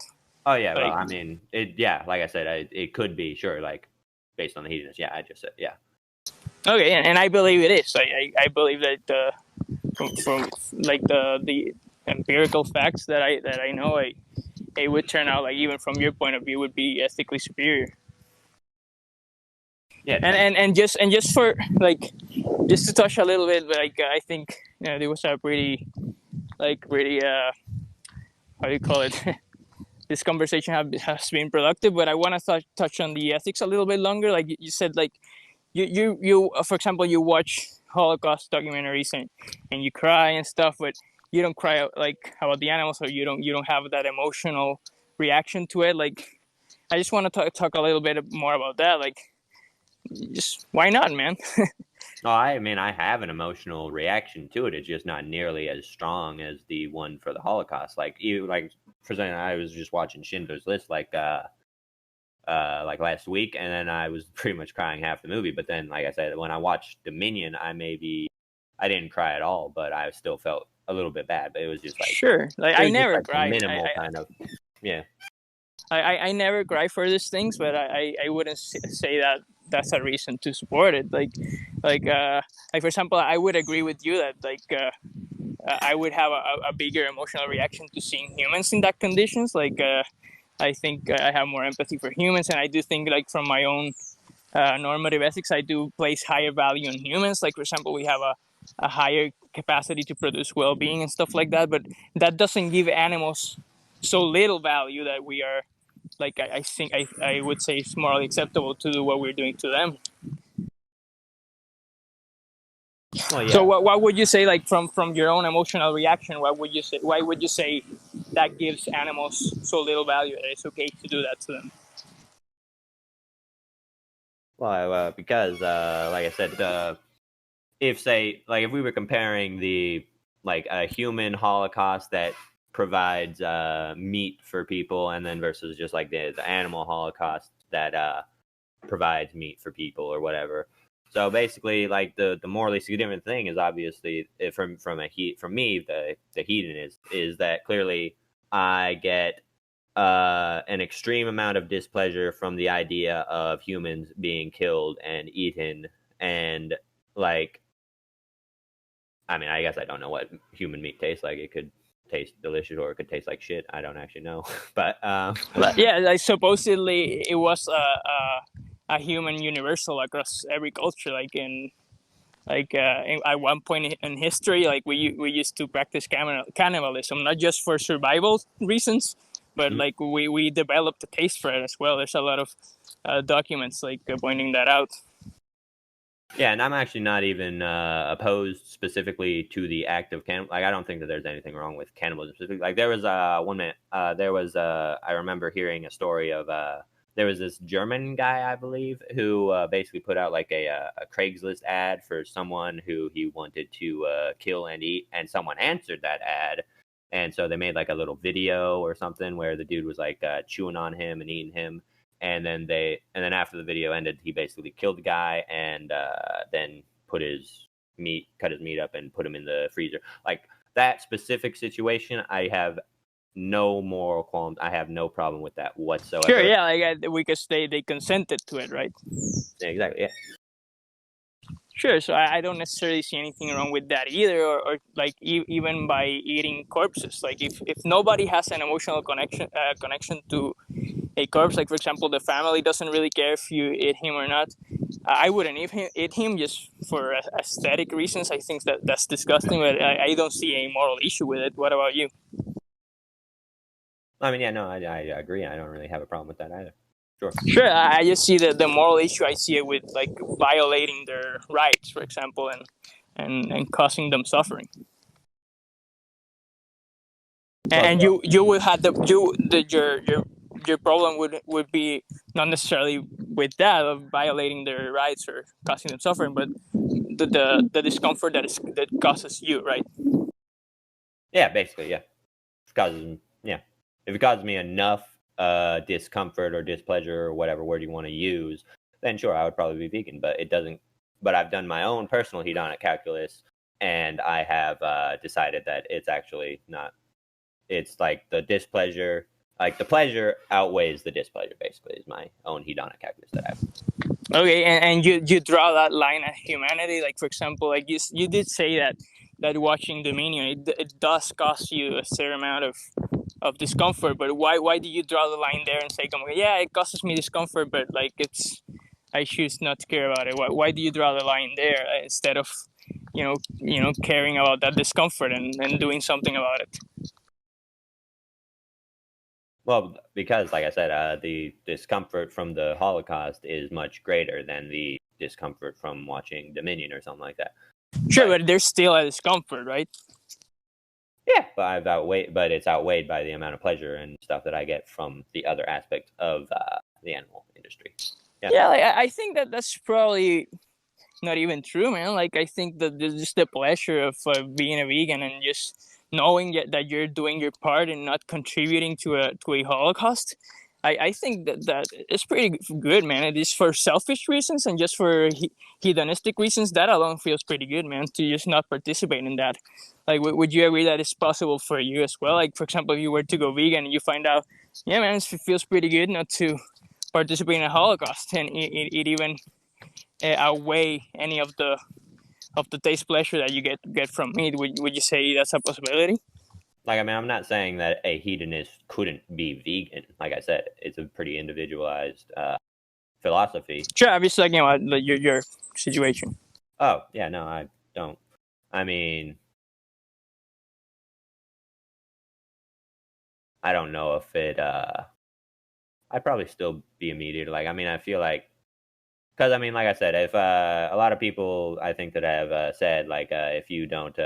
Oh yeah, well, I mean, yeah, like I said, it could be sure, like based on the hedonist. Yeah, I just said yeah. Okay, and I believe it is. I believe that from like the empirical facts that I know, it would turn out like even from your point of view would be ethically superior. Yeah, and just for like just to touch a little bit, like I think there was a pretty how do you call it? This conversation has been productive, but I want to touch on the ethics a little bit longer. Like you said, like you for example, you watch Holocaust documentaries and you cry and stuff, but you don't cry like about the animals, or you don't have that emotional reaction to it. Like, I just want to talk a little bit more about that. Like, just why not, man? Oh, I mean, I have an emotional reaction to it. It's just not nearly as strong as the one for the Holocaust. Like, for example, I was just watching Schindler's List like last week, and then I was pretty much crying half the movie. But then, like I said, when I watched Dominion, I didn't cry at all, but I still felt a little bit bad. But it was just like, sure, like I never cry. Minimal kind of, yeah. I never cry for these things, but I wouldn't say that that's a reason to support it. Like for example, I would agree with you that I would have a bigger emotional reaction to seeing humans in that conditions. Like I think I have more empathy for humans, and I do think, like, from my own normative ethics, I do place higher value on humans. Like, for example, we have a higher capacity to produce well-being and stuff like that, but that doesn't give animals so little value that we are, like, I think I would say it's morally acceptable to do what we're doing to them. Well, yeah. So what would you say, like, from your own emotional reaction, what would you say, why would you say that gives animals so little value that it's okay to do that to them? Well, because like I said, if we were comparing a human Holocaust that provides meat for people, and then versus just like the animal Holocaust that provides meat for people or whatever. So basically, like, the morally significant thing is obviously from me, the hedonist is that clearly I get an extreme amount of displeasure from the idea of humans being killed and eaten, and, like, I mean, I guess I don't know what human meat tastes like. It could taste delicious, or it could taste like shit. I don't actually know, but yeah, like, supposedly it was a human universal across every culture. At one point in history, like, we used to practice cannibalism, not just for survival reasons, but like we developed a taste for it as well. There's a lot of documents like pointing that out. Yeah, and I'm actually not even opposed specifically to the act of cannibalism. Like, I don't think that there's anything wrong with cannibalism specifically. Like, there was I remember hearing a story of there was this German guy, I believe, who basically put out like a Craigslist ad for someone who he wanted to kill and eat, and someone answered that ad, and so they made like a little video or something where the dude was like chewing on him and eating him. And then after the video ended, he basically killed the guy, and then cut his meat up and put him in the freezer. Like, that specific situation, I have no moral qualms. I have no problem with that whatsoever. Sure, yeah, like we could say they consented to it, right? Yeah, exactly. Yeah. Sure, so I don't necessarily see anything wrong with that either, or like even by eating corpses. Like, if nobody has an emotional connection to a corpse, like, for example, the family doesn't really care if you eat him or not, I wouldn't eat him just for aesthetic reasons. I think that's disgusting, but I don't see a moral issue with it. What about you? I mean, yeah, no, I agree. I don't really have a problem with that either. Sure, I just see the moral issue. I see it with, like, violating their rights, for example, and causing them suffering. And you would have your problem would be not necessarily with that of violating their rights or causing them suffering, but the discomfort that causes you, right? Yeah, basically, yeah. If it causes me enough discomfort or displeasure or whatever word you want to use, then sure, I would probably be vegan. But it doesn't. But I've done my own personal hedonic calculus, and I have decided that it's actually not. It's like the displeasure, like the pleasure outweighs the displeasure. Basically, is my own hedonic calculus that I have. Okay, and you draw that line at humanity. Like, for example, like you did say that watching Dominion, it does cause you a certain amount of discomfort, but why do you draw the line there and say, yeah, it causes me discomfort, but, like, I choose not to care about it? Why do you draw the line there instead of caring about that discomfort and doing something about it? Well, because, like I said, the discomfort from the Holocaust is much greater than the discomfort from watching Dominion or something like that. Sure, but there's still a discomfort, right? Yeah, but it's outweighed by the amount of pleasure and stuff that I get from the other aspects of the animal industry. Yeah, like, I think that that's probably not even true, man. Like, I think that there's just the pleasure of being a vegan and just knowing that you're doing your part and not contributing to a Holocaust. I think that it's pretty good, man. It is for selfish reasons and just for hedonistic reasons. That alone feels pretty good, man. To just not participate in that. Like, would you agree that it's possible for you as well? Like, for example, if you were to go vegan and you find out, yeah, man, it feels pretty good not to participate in a Holocaust, and it even outweigh any of the taste pleasure that you get from meat. Would you say that's a possibility? Like, I mean, I'm not saying that a hedonist couldn't be vegan. Like I said, it's a pretty individualized philosophy. Sure, I'm just talking about your situation. Oh, yeah, no, I don't. I mean, I don't know if it, I'd probably still be a meat eater. Like, I mean, I feel like, because, I mean, like I said, if a lot of people, I think that have said, like, if you don't,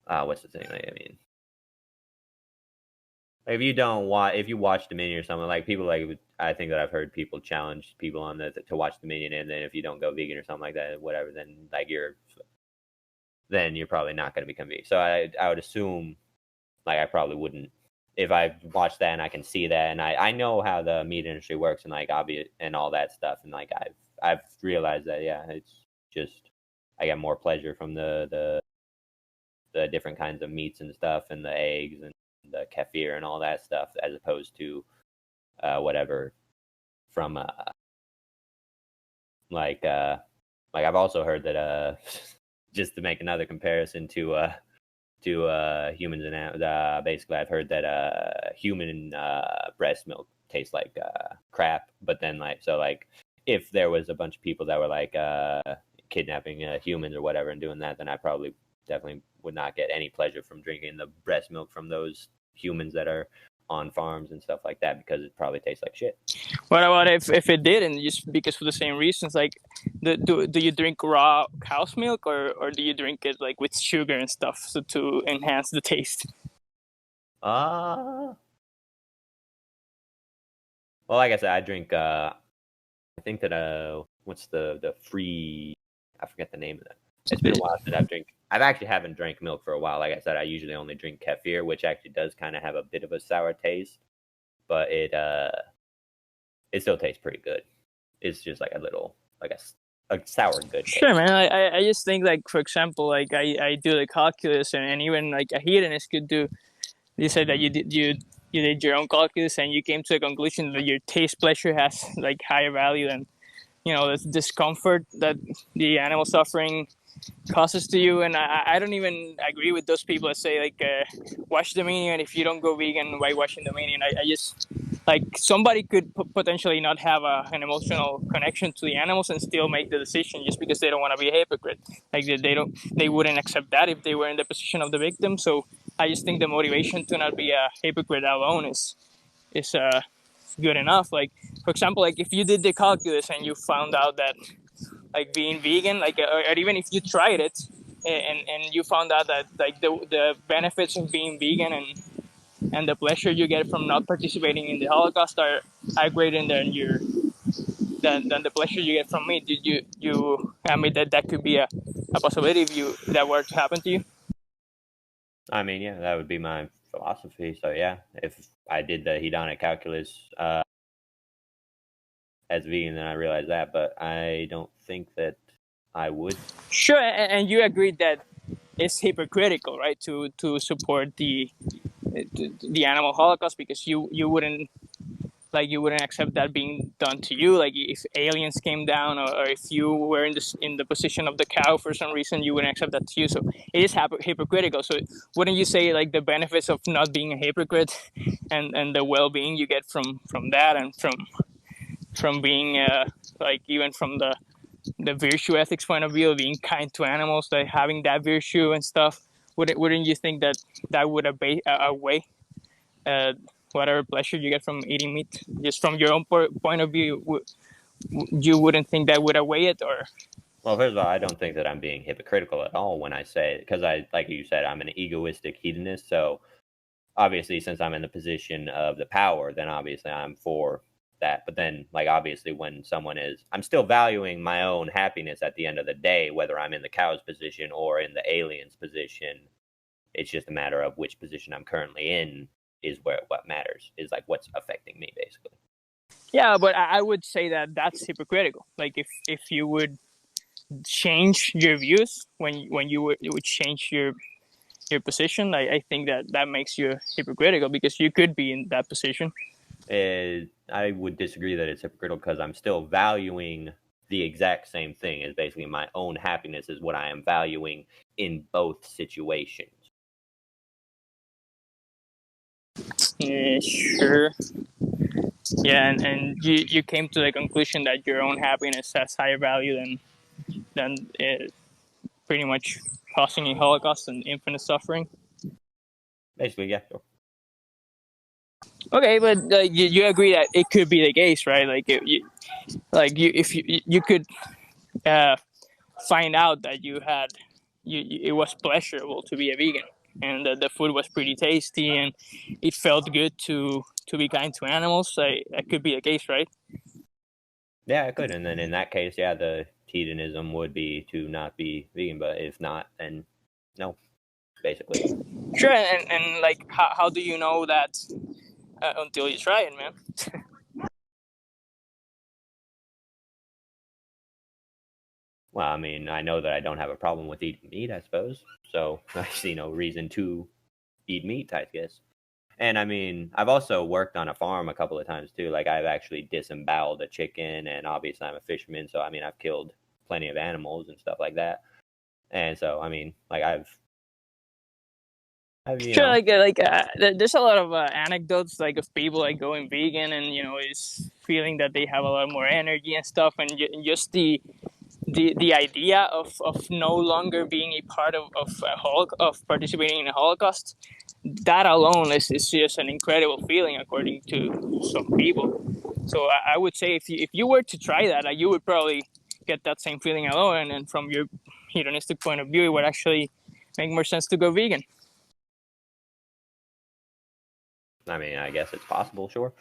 what's the thing? Like, I mean, if you don't watch, if you watch Dominion or something, like people like, I think that I've heard people challenge people on to watch Dominion, and then if you don't go vegan or something like that, whatever, then like then you're probably not going to become vegan. So I would assume, like, I probably wouldn't if I watch that and I can see that, and I know how the meat industry works and like obvious and all that stuff, and like I've realized that, yeah, it's just I get more pleasure from the different kinds of meats and stuff, and the eggs and the kefir and all that stuff, as opposed to whatever from like I've also heard that just to make another comparison to humans and basically I've heard that human breast milk tastes like crap, but then like so like if there was a bunch of people that were like kidnapping humans or whatever and doing that, then I probably definitely would not get any pleasure from drinking the breast milk from those humans that are on farms and stuff like that, because it probably tastes like shit. What about if it didn't, just because for the same reasons? Like, do you drink raw cow's milk, or do you drink it like with sugar and stuff so to enhance the taste? Well, like I said, I drink I think that what's the free, I forget the name of that. It's been a while since I've actually haven't drank milk for a while. Like I said, I usually only drink kefir, which actually does kind of have a bit of a sour taste, but it still tastes pretty good. It's just like a little like a sour good taste. Sure, man. I just think, like, for example, like I do the calculus, and even like a hedonist could do. You said that you did your own calculus and you came to a conclusion that your taste pleasure has like higher value than, the discomfort that the animal suffering causes to you. And I don't even agree with those people that say, like, watch the menu, and if you don't go vegan, why watching the menu? And I just, like, somebody could potentially not have an emotional connection to the animals and still make the decision just because they don't want to be a hypocrite. Like, they wouldn't accept that if they were in the position of the victim. So I just think the motivation to not be a hypocrite alone is good enough. Like, for example, like if you did the calculus and you found out that, like, being vegan, like, or even if you tried it and you found out that, like, the benefits of being vegan and the pleasure you get from not participating in the Holocaust are greater than the pleasure you get from meat. Did you I mean that could be a possibility if that were to happen to you? I mean, yeah, that would be my philosophy. So yeah, if I did the hedonic calculus as vegan, then I realized that, but I don't think that I would. Sure, and you agreed that it's hypocritical, right, to support the animal Holocaust, because you wouldn't, like, you wouldn't accept that being done to you. Like, if aliens came down, or if you were in the position of the cow for some reason, you wouldn't accept that to you. So it is hypocritical. So wouldn't you say, like, the benefits of not being a hypocrite and the well-being you get from that, and from being like, even from the virtue ethics point of view, being kind to animals, like having that virtue and stuff, wouldn't you think that would outweigh whatever pleasure you get from eating meat? Just from your own point of view, you wouldn't think that would outweigh it, or? Well, first of all, I don't think that I'm being hypocritical at all when I say, because like you said, I'm an egoistic hedonist. So obviously, since I'm in the position of the power, then obviously I'm for that. But then, like, obviously, when someone is, I'm still valuing my own happiness at the end of the day, whether I'm in the cow's position or in the alien's position. It's just a matter of which position I'm currently in is where what matters, is like what's affecting me, basically. Yeah, but I would say that that's hypocritical. Like if you would change your views when you would change your position, I think that that makes you hypocritical because you could be in that position. I would disagree that it's hypocritical because I'm still valuing the exact same thing. Is basically my own happiness is what I am valuing in both situations. Yeah, sure. Yeah, and you came to the conclusion that your own happiness has higher value than pretty much causing a Holocaust and infinite suffering. Basically, yeah. Sure. Okay, but you agree that it could be the case, right? If you could uh, find out that it was pleasurable to be a vegan and that the food was pretty tasty and it felt good to be kind to animals. That could be the case, right? Yeah, I could. And then in that case, yeah, the hedonism would be to not be vegan. But if not, then no, basically. Sure, and like how do you know that until you try it, man? Well, I mean, I know that I don't have a problem with eating meat, I suppose. So I see no reason to eat meat, I guess. And I mean, I've also worked on a farm a couple of times too. Like I've actually disemboweled a chicken, and obviously I'm a fisherman, so I mean I've killed plenty of animals and stuff like that. And so I mean, like I've Sure, there's a lot of anecdotes like of people like going vegan and is feeling that they have a lot more energy and stuff, and just the idea of no longer being a part of participating in a Holocaust, that alone is just an incredible feeling according to some people. So I would say if you were to try that, you would probably get that same feeling alone, and from your hedonistic point of view, it would actually make more sense to go vegan. I mean, I guess it's possible, sure.